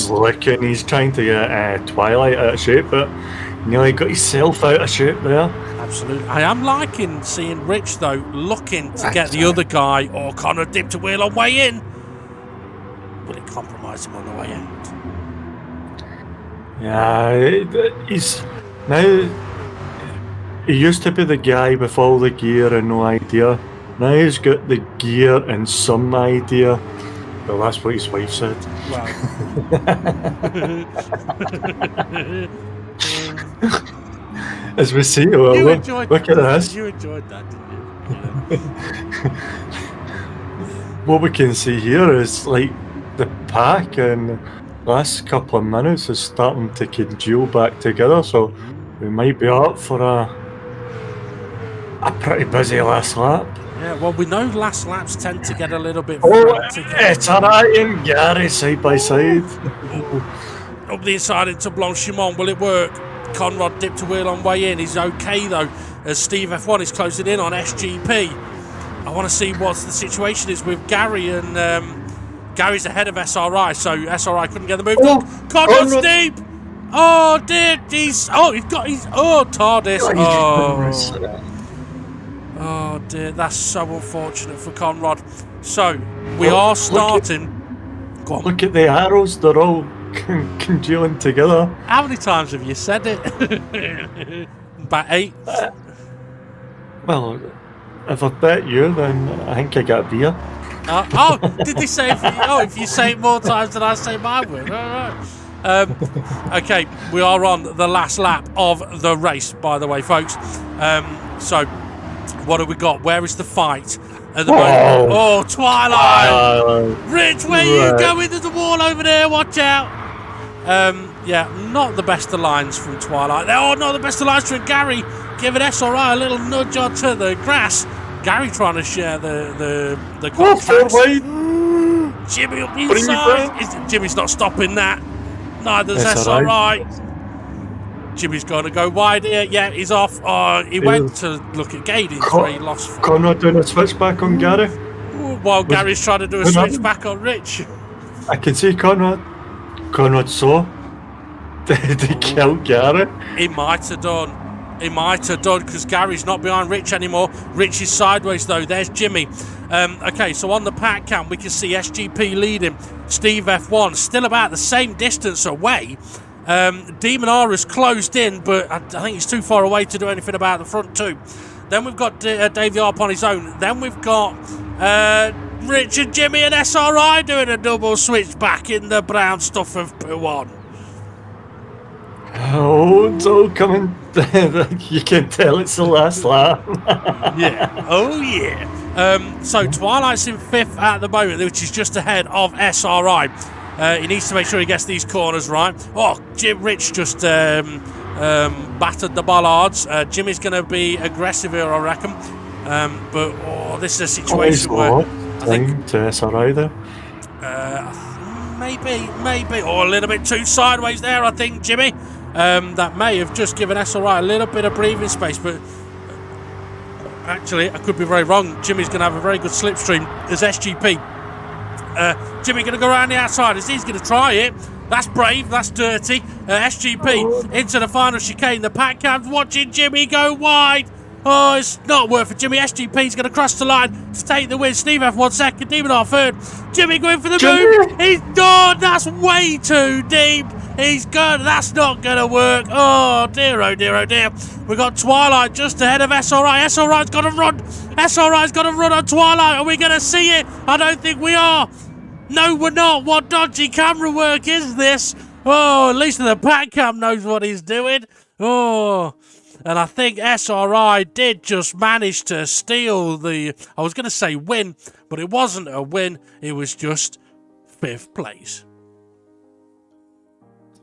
looking, he's trying to get Twilight out of shape, but nearly got himself out of shape there. Absolutely. I am liking seeing Rich, though, looking to get the other guy, or Connor dipped a wheel on way in. Will it compromise him on the way out? Yeah, he's now... He used to be the guy with all the gear and no idea. Now he's got the gear and some idea. Well, that's what his wife said. Wow. As we see, well, You look enjoyed at this. You enjoyed that, didn't you? What we can see here is like the pack in the last couple of minutes is starting to congeal back together, so we might be up for a pretty busy last lap. Yeah, well, we know last laps tend to get a little bit frantic. It's Arai and Gary side by side. Up the inside into Blanchimont, will it work? Conrad dipped a wheel on way in. He's okay though, as Steve F1 is closing in on SGP. I want to see what the situation is with Gary, and Gary's ahead of SRI, so SRI couldn't get the move. Conrad's deep. Oh dear, TARDIS. Oh dear, that's so unfortunate for Conrad. So we are starting. Look at the arrows; they're all congealing together. How many times have you said it? About 8. Well, if I bet you, then I think I got a beer. Did they say if you say it more times than I say my word? All right. Okay, we are on the last lap of the race, by the way, folks. So, what have we got? Where is the fight at the moment? Oh, Twilight! Rich, where you go into the wall over there? Watch out! Yeah, not the best of lines from Twilight. Oh, not the best of lines from Gary. Giving SRI a little nudge onto the grass. Gary trying to share the contacts. Jimmy up the inside. Jimmy's not stopping that. Neither's SRI. Jimmy's going to go wide here. Yeah, he's off. He went to look at Gaydon, so he lost. Conrad doing a switchback on Gary. While Gary's trying to do a switchback on Rich. I can see Conrad. Conrad saw. Did he kill Gary? He might have done. He might have done, because Gary's not behind Rich anymore. Rich is sideways though. There's Jimmy. Okay, so on the pack cam we can see SGP leading. Steve F1 still about the same distance away. Demon R has closed in, but I think he's too far away to do anything about the front two. Then we've got Dave the Arp on his own. Then we've got Rich and Jimmy and SRI doing a double switch back in the brown stuff of P1. Oh, it's all coming. You can tell it's the last lap. Yeah. Oh, yeah. So Twilight's in 5th at the moment, which is just ahead of SRI. He needs to make sure he gets these corners right. Oh, Rich just battered the bollards. Jimmy's going to be aggressive here, I reckon. But this is a situation where I think to SRI there. Maybe. Or a little bit too sideways there, I think, Jimmy. That may have just given SRI a little bit of breathing space, but actually, I could be very wrong. Jimmy's going to have a very good slipstream as SGP. Jimmy going to go around the outside as he's going to try it. That's brave, that's dirty. SGP into the final chicane. The pack cam's watching Jimmy go wide. Oh, it's not worth it, Jimmy. SGP's going to cross the line to take the win. Steve F1 second, Demon R third. Jimmy going for the move. He's done. That's way too deep. He's good. That's not going to work. Oh, dear, oh, dear, oh, dear. We've got Twilight just ahead of SRI. SRI's got to run. SRI's got to run on Twilight. Are we going to see it? I don't think we are. No, we're not. What dodgy camera work is this? Oh, at least the pack cam knows what he's doing. Oh, and I think SRI did just manage to steal the, I was going to say win, but it wasn't a win. It was just 5th place.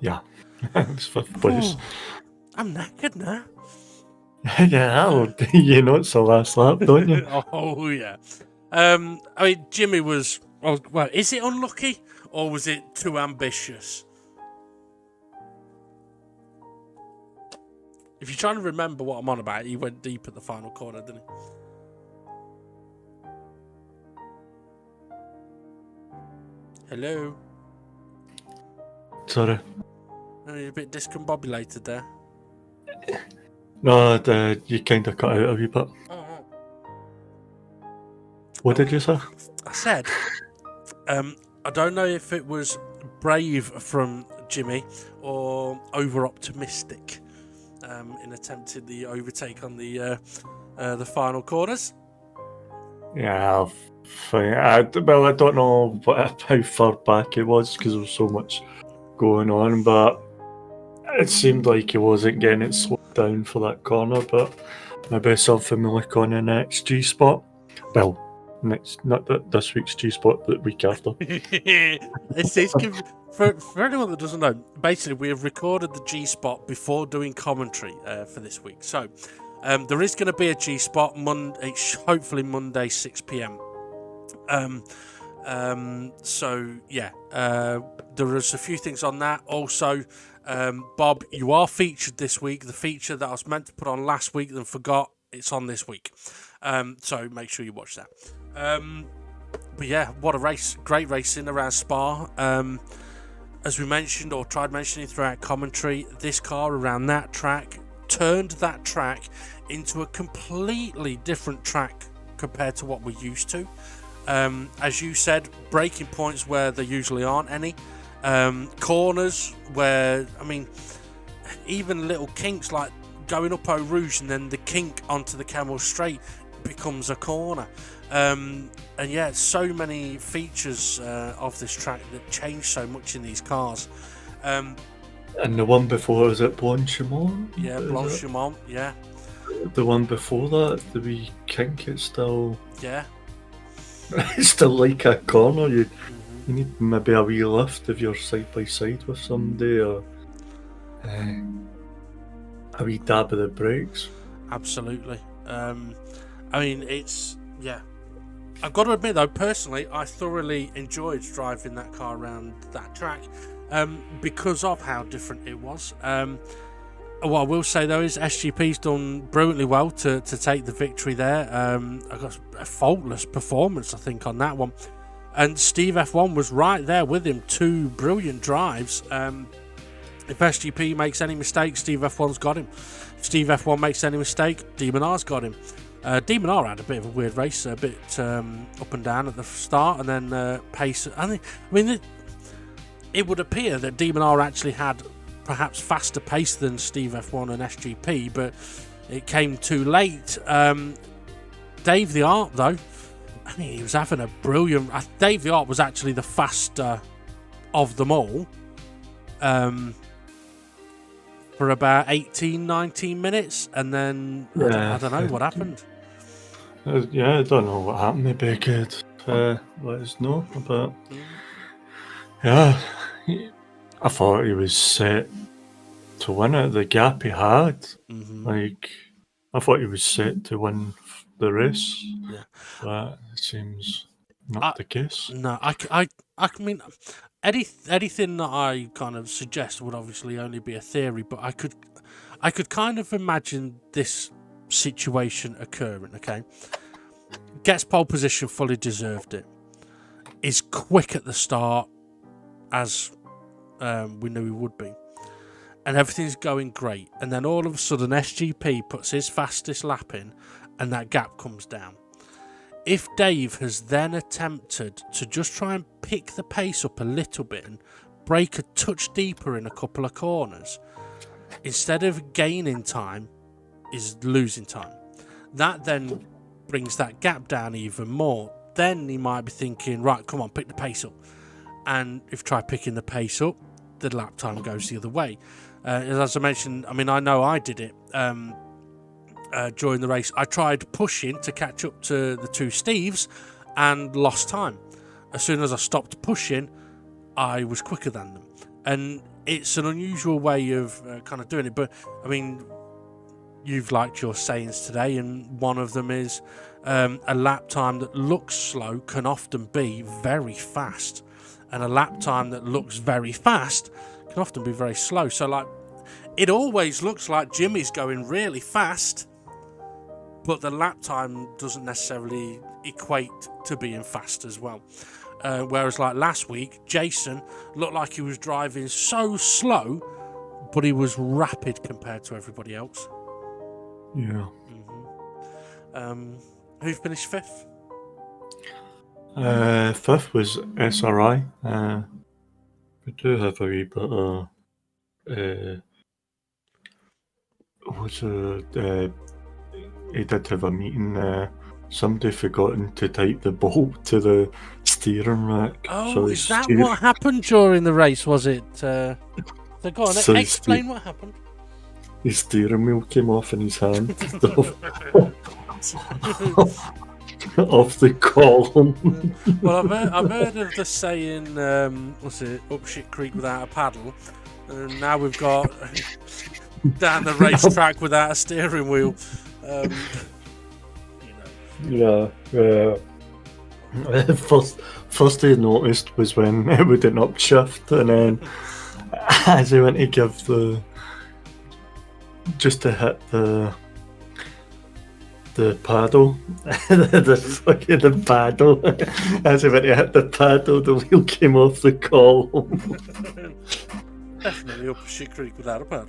Yeah, it was 5th place. Oh, I'm knackered now. Yeah, you know it's the last lap, don't you? Oh, yeah. I mean, Jimmy was, well, is it unlucky or was it too ambitious? If you're trying to remember what I'm on about, he went deep at the final corner, didn't he? Hello? Sorry. Oh, you're a bit discombobulated there. No, you kind of cut out a wee bit. Oh. What did you say? I said, I don't know if it was brave from Jimmy or over-optimistic in attempting the overtake on the final corners. Yeah, I don't know how far back it was because there was so much going on, but it seemed like he wasn't getting it slow down for that corner, but maybe something we look on the next G spot. Well, not this week's G spot, but the week after. For anyone that doesn't know, basically we have recorded the G spot before doing commentary for this week. So there is going to be a G spot hopefully Monday 6 p.m. So yeah, there is a few things on that. Also, Bob, you are featured this week. The feature that I was meant to put on last week and forgot, it's on this week. So make sure you watch that. But yeah, what a race. Great racing around Spa. As we mentioned, or tried mentioning throughout commentary, this car around that track turned that track into a completely different track compared to what we're used to. As you said, braking points where there usually aren't any. Corners where, I mean, even little kinks like going up Eau Rouge and then the kink onto the Camel Straight becomes a corner. And yeah, so many features of this track that change so much in these cars. And the one before, is it Blanchimont? Yeah, Blanchimont, yeah. The one before that, the wee kink, it's still... Yeah. It's still like a corner. You need maybe a wee lift if you're side by side with somebody, or a wee dab of the brakes. Absolutely. I mean, it's... Yeah. I've got to admit, though, personally, I thoroughly enjoyed driving that car around that track because of how different it was. What I will say, though, is SGP's done brilliantly well to take the victory there. I got a faultless performance, I think, on that one. And Steve F1 was right there with him. 2 brilliant drives. If SGP makes any mistake, Steve F1's got him. If Steve F1 makes any mistake, Demon R's got him. Demon R had a bit of a weird race, a bit up and down at the start, and then pace. I mean, it would appear that Demon R actually had perhaps faster pace than Steve F1 and SGP, but it came too late. Dave the Art, though, I mean, he was having a brilliant... Dave the Art was actually the faster of them all for about 18, 19 minutes, and then I don't know what happened. Yeah, I don't know what happened. Maybe I could let us know, but yeah, I thought he was set to win it. The gap he had, like, I thought he was set to win the race, but it seems not the case. No, I mean, anything that I kind of suggest would obviously only be a theory, but I could kind of imagine this situation occurring. Okay, gets pole position, fully deserved it. Is quick at the start, as we knew he would be, and everything's going great. And then all of a sudden, SGP puts his fastest lap in, and that gap comes down. If Dave has then attempted to just try and pick the pace up a little bit and brake a touch deeper in a couple of corners, instead of gaining time, is losing time. That then brings that gap down even more. Then he might be thinking, right, come on, pick the pace up. And if you try picking the pace up, the lap time goes the other way. As I mentioned, I mean, I know I did it during the race. I tried pushing to catch up to the 2 Steves and lost time. As soon as I stopped pushing, I was quicker than them. And it's an unusual way of kind of doing it. But, I mean, you've liked your sayings today, and one of them is a lap time that looks slow can often be very fast. And a lap time that looks very fast can often be very slow. So, like, it always looks like Jimmy's going really fast, but the lap time doesn't necessarily equate to being fast as well. Whereas, like last week, Jason looked like he was driving so slow, but he was rapid compared to everybody else. Yeah. Who finished 5th? 5th was SRI. We do have a wee bit of he did have a meeting. Somebody forgotten to type the bolt to the steering rack. Oh, so is that what happened during the race? Was it? So go on, explain what happened. his steering wheel came off in his hand off the column. Well, I've heard of the saying, what's it, up shit creek without a paddle, and now we've got down the racetrack without a steering wheel. Yeah. First he noticed was when it wouldn't upshift, and then as he went to give just to hit the paddle, the paddle, as he went to hit the paddle, the wheel came off the column. Definitely up shit creek without a paddle.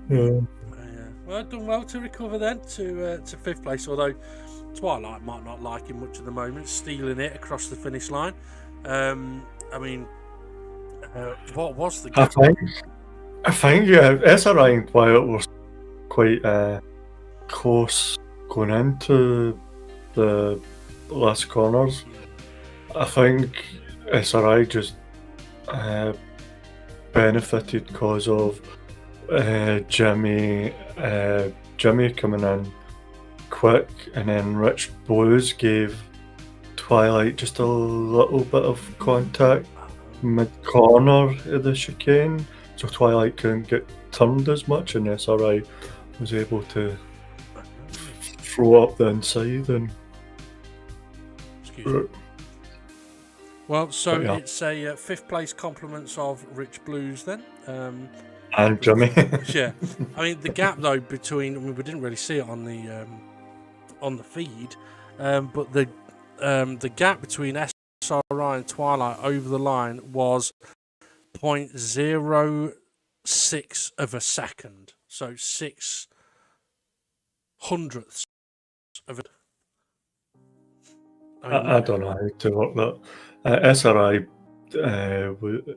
Yeah. Well, done well to recover then to 5th place, although Twilight might not like him much at the moment, stealing it across the finish line. I mean, what was the gap? I think SRI and Twilight were quite close going into the last corners. I think SRI just benefited because of Jimmy coming in quick, and then Rich Blues gave Twilight just a little bit of contact mid-corner of the chicane, so Twilight couldn't get turned as much, and SRI was able to throw up the inside. And well, so yeah. It's a 5th place compliments of Rich Blues then. And Jimmy. Yeah, I mean the gap though between, we didn't really see it on the feed, but the gap between SRI and Twilight over the line was 0.06 of a second, so 6 hundredths of it. I don't know how to work that. SRI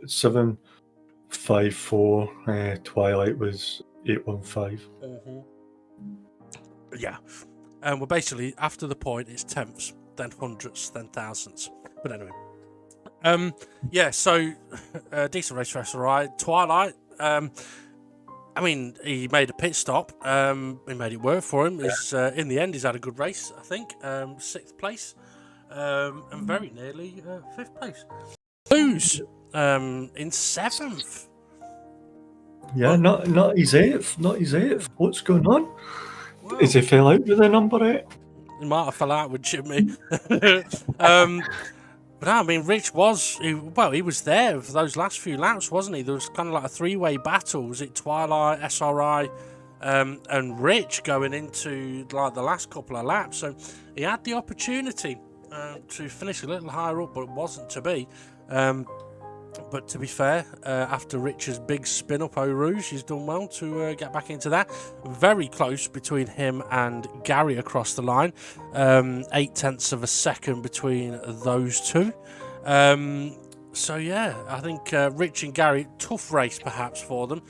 754, Twilight was 815. Mm-hmm. Yeah. Well, basically, after the point, it's tenths, then hundredths, then thousandths. But anyway. Yeah, so, decent race for SRI. Twilight, I mean, he made a pit stop. He made it work for him. In the end, he's had a good race, I think. 6th place. And very nearly 5th place. Blues in 7th. Yeah, not his 8th. Not his 8th. What's going on? Wow. Is he fell out with the number 8? He might have fell out with Jimmy. But I mean, Rich he was there for those last few laps, wasn't he? There was kind of like a 3-way battle. Was it Twilight, SRI, and Rich going into like the last couple of laps? So he had the opportunity to finish a little higher up, but it wasn't to be. But to be fair, after Rich's big spin up Eau Rouge, he's done well to get back into that. Very close between him and Gary across the line. 0.8 of a second between those two. So yeah, I think Rich and Gary, tough race perhaps for them,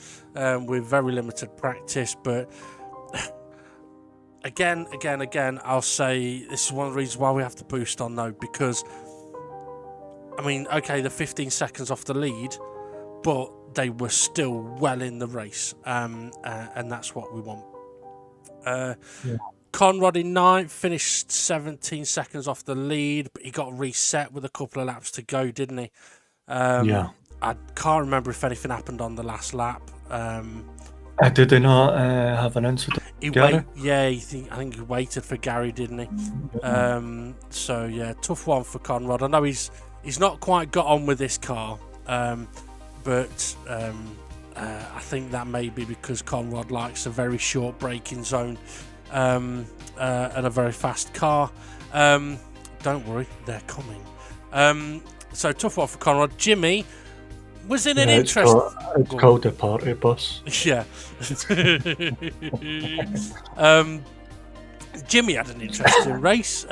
with very limited practice, but again, I'll say this is one of the reasons why we have to boost on though, because I mean, okay, they're 15 seconds off the lead, but they were still well in the race, and that's what we want. Yeah. Conrad in 9th, finished 17 seconds off the lead, but he got reset with a couple of laps to go, didn't he? Yeah. I can't remember if anything happened on the last lap. Did they not have an incident? I think he waited for Gary, didn't he? So yeah, tough one for Conrad. I know he's not quite got on with this car, but I think that may be because Conrad likes a very short braking zone and a very fast car. Don't worry, they're coming. So tough one for Conrad. Jimmy was in an interest. It's called a party bus. Yeah. Jimmy had an interesting race.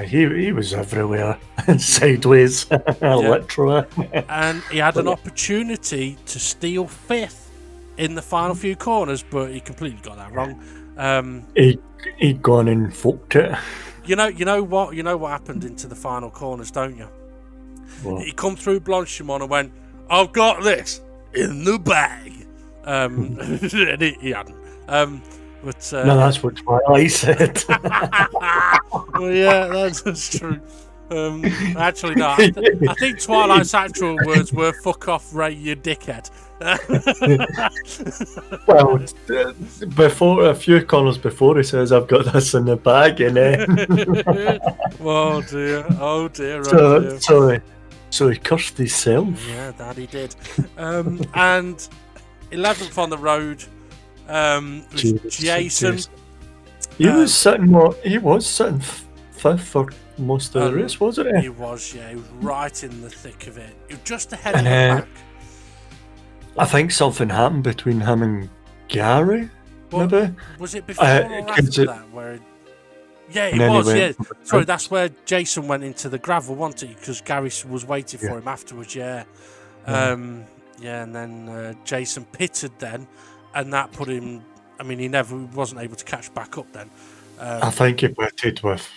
He was everywhere, sideways, literally. And he had an opportunity to steal 5th in the final few corners, but he completely got that wrong. He'd gone and fucked it. You know what happened into the final corners, don't you? What? He come through Blanchimont and went, "I've got this in the bag." And he hadn't. But No, that's what Twilight said. well, yeah, that's true. Actually, no. I think Twilight's actual words were "fuck off, Ray, you dickhead." Well, before a few corners before he says, "I've got this in the bag," and then oh dear, oh dear, oh dear. So he cursed himself. Yeah, that he did. And 11th on the road was Jason. He was sitting fifth for most of the race, wasn't he? He was, yeah. He was right in the thick of it. He was just ahead of the pack. I think something happened between him and Gary, maybe. Was it before or after that? Yeah, it was, yeah. Sorry, that's where Jason went into the gravel, wasn't he? Because Gary was waiting for him afterwards, yeah. And then Jason pitted then, and that put him... I mean, he wasn't able to catch back up then. I think he pitted with,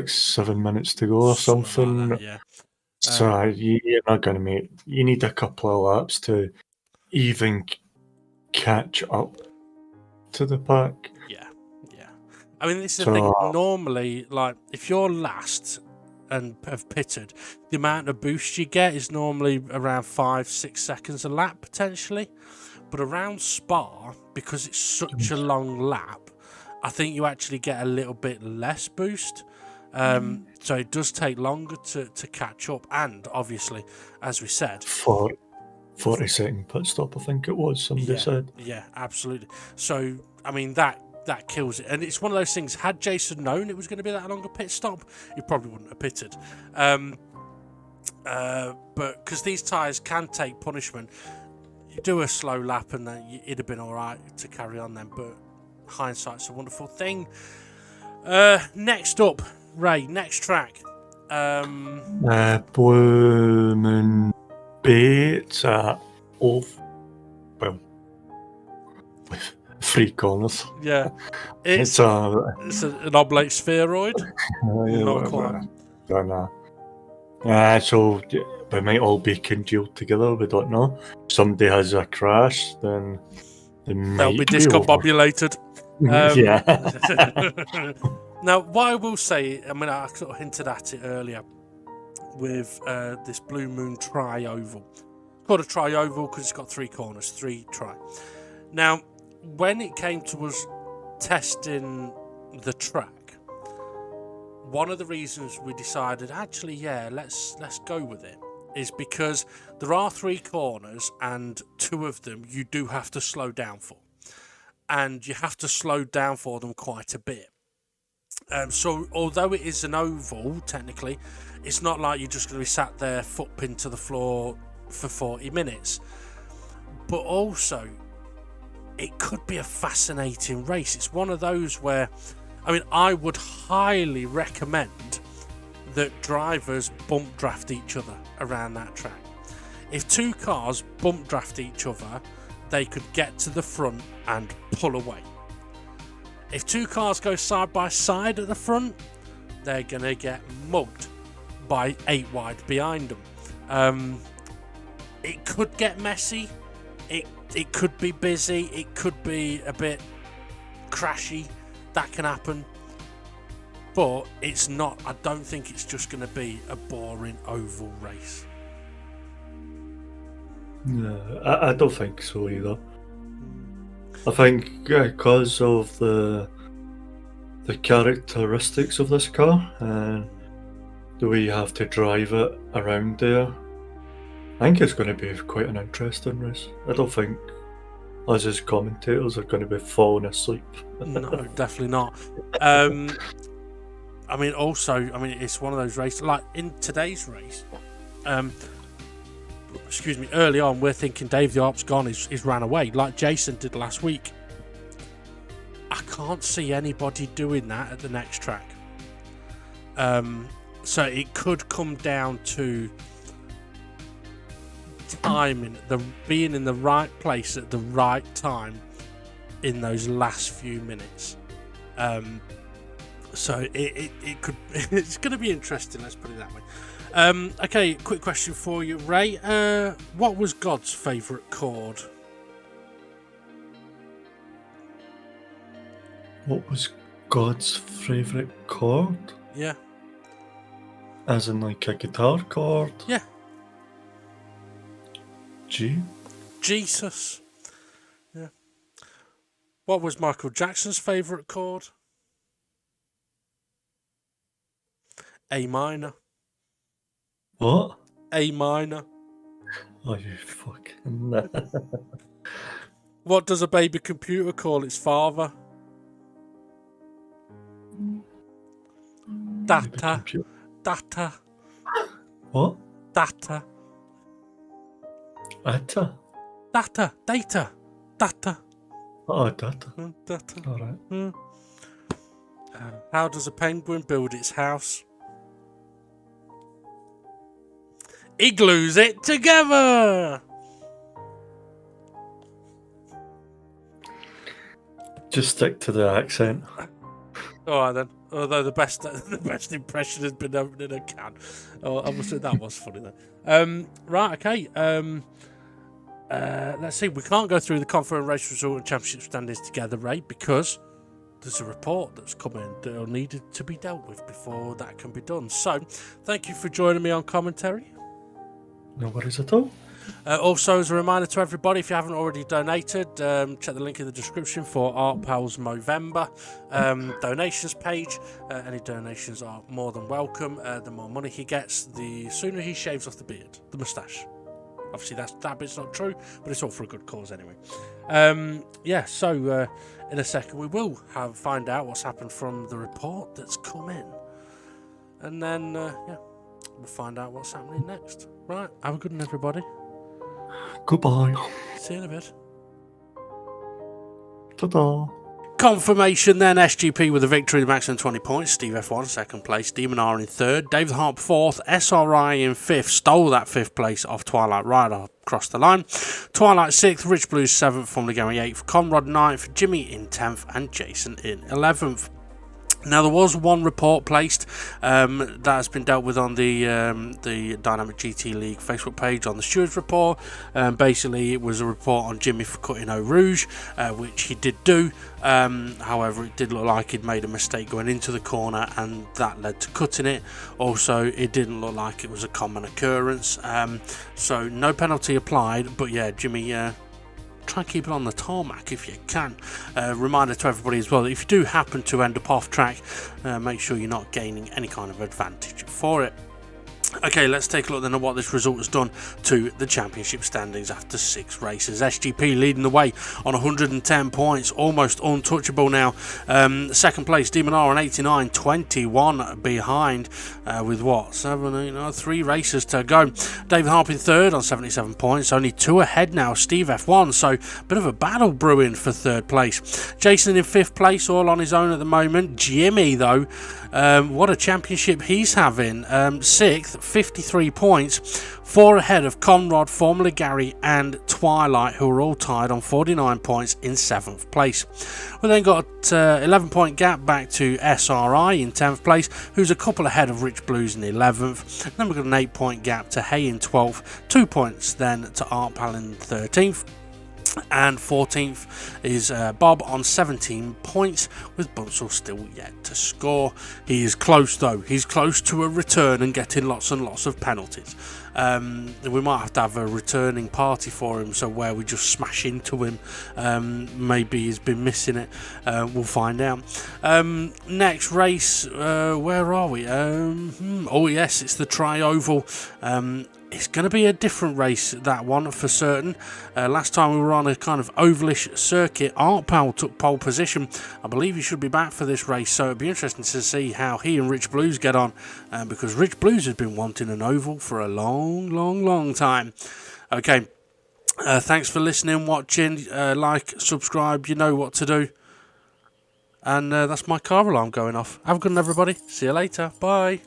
7 minutes to go or something. Like that, yeah. So you're not going to make... You need a couple of laps to even catch up to the pack. Yeah. I mean, this is the thing. Normally, like, if you're last and have pitted, the amount of boost you get is normally around 5-6 seconds a lap, potentially. But around Spa, because it's such a long lap, I think you actually get a little bit less boost. So it does take longer to catch up. And obviously, as we said... 40-second pit stop, I think it was, somebody said. Yeah, absolutely. So, I mean, that kills it. And it's one of those things, had Jason known it was going to be that longer pit stop, he probably wouldn't have pitted. But because these tyres can take punishment, you do a slow lap and then it'd have been all right to carry on then. But hindsight's a wonderful thing. Next up, Ray, next track. Blue Moon Bay. It's with 3 corners. Yeah, it's an oblate spheroid. Not quite. Don't know. So we might all be congealed together. We don't know. If somebody has a crash, then they'll be discombobulated. Yeah. Now, what I will say, I mean, I sort of hinted at it earlier with this Blue Moon Tri-Oval. It's called a Tri-Oval because it's got 3 corners, 3 tri. Now, when it came to us testing the track, one of the reasons we decided, actually, yeah, let's go with it, is because there are 3 corners and 2 of them you do have to slow down for. And you have to slow down for them quite a bit. So although it is an oval, technically, it's not like you're just going to be sat there foot pinned to the floor for 40 minutes. But also, it could be a fascinating race. It's one of those where, I mean, I would highly recommend that drivers bump draft each other around that track. If 2 cars bump draft each other, they could get to the front and pull away. If 2 cars go side by side at the front, they're going to get mugged by 8 wide behind them. It could get messy. It could be busy. It could be a bit crashy. That can happen. But it's not. I don't think it's just going to be a boring oval race. No, I don't think so either. I think because of the characteristics of this car and the way you have to drive it around there, I think it's going to be quite an interesting race. I don't think us as commentators are going to be falling asleep. No, definitely not. I mean, it's one of those races, like in today's race, early on we're thinking Dave the Arp's gone, he's ran away, like Jason did last week. I can't see anybody doing that at the next track. So it could come down to timing, being in the right place at the right time in those last few minutes. So it could it's going to be interesting, let's put it that way. Okay, quick question for you, Ray. What was God's favourite chord? What was God's favourite chord? Yeah. As in like a guitar chord? Yeah. G? Jesus. Yeah. What was Michael Jackson's favourite chord? A minor. What? A minor. Oh, you fucking... What does a baby computer call its father? Data. Data. What? Data. Data? Data. Data. Data. Oh, data. Data. Alright. How does a penguin build its house? He glues it together. Just stick to the accent. Alright then. Although the best impression has been opening a can. Oh, I must say that was funny then. Right, okay. Let's see. We can't go through the confirmed race result and championship standings together, Ray, because there's a report that's coming that'll need to be dealt with before that can be done. So, thank you for joining me on commentary. No worries at all. Also, as a reminder to everybody, if you haven't already donated, check the link in the description for Art Pals Movember donations page. Any donations are more than welcome. The more money he gets, the sooner he shaves off the beard, the moustache. Obviously, that bit's not true, but it's all for a good cause anyway. So in a second, we will find out what's happened from the report that's come in. And then, we'll find out what's happening next. Right, have a good one, everybody. Goodbye. See you in a bit. Ta-da. Confirmation then, SGP with a victory, the maximum 20 points. Steve F1 second place, Demon R in third, David Harp fourth, SRI in fifth, stole that fifth place off Twilight right across the line. Twilight sixth, Rich Blues seventh, Formula Gary eighth, Conrad ninth, Jimmy in 10th, and Jason in 11th. Now, there was one report placed that has been dealt with on the Dynamic GT League Facebook page on the Stewards report. Basically, it was a report on Jimmy for cutting Eau Rouge, which he did do. However, it did look like he'd made a mistake going into the corner, and that led to cutting it. Also, it didn't look like it was a common occurrence. So, no penalty applied, but yeah, Jimmy... try and keep it on the tarmac if you can. Reminder to everybody as well that if you do happen to end up off track, make sure you're not gaining any kind of advantage for it. Okay, let's take a look then at what this result has done to the championship standings after 6 races. SGP leading the way on 110 points, almost untouchable now. Second place, Demon R on 89, 21 behind, with what, 3 races to go. David Harp in third on 77 points, only 2 ahead now. Steve F1, so bit of a battle brewing for third place. Jason in 5th place, all on his own at the moment. Jimmy, though, what a championship he's having. 6th, 53 points, 4 ahead of Conrad, Formula Gary and Twilight, who are all tied on 49 points in 7th place. We then got 11 point gap back to SRI in 10th place, who's a couple ahead of Rich Blues in 11th. Then we've got an 8 point gap to Hay in 12th, 2 points then to Art Pal in 13th. And 14th is Bob on 17 points, with Bunsell still yet to score. He is close though. He's close to a return and getting lots and lots of penalties. We might have a returning party for him, so where we just smash into him. Maybe he's been missing it. We'll find out. Next race, where are we? Oh yes, it's the Tri-Oval. It's going to be a different race, that one, for certain. Last time we were on a kind of ovalish circuit, Art Pal took pole position. I believe he should be back for this race, so it'd be interesting to see how he and Rich Blues get on, because Rich Blues has been wanting an oval for a long time. Okay, thanks for listening, watching, like, subscribe, you know what to do. And that's my car alarm going off. Have a good one, everybody. See you later. Bye.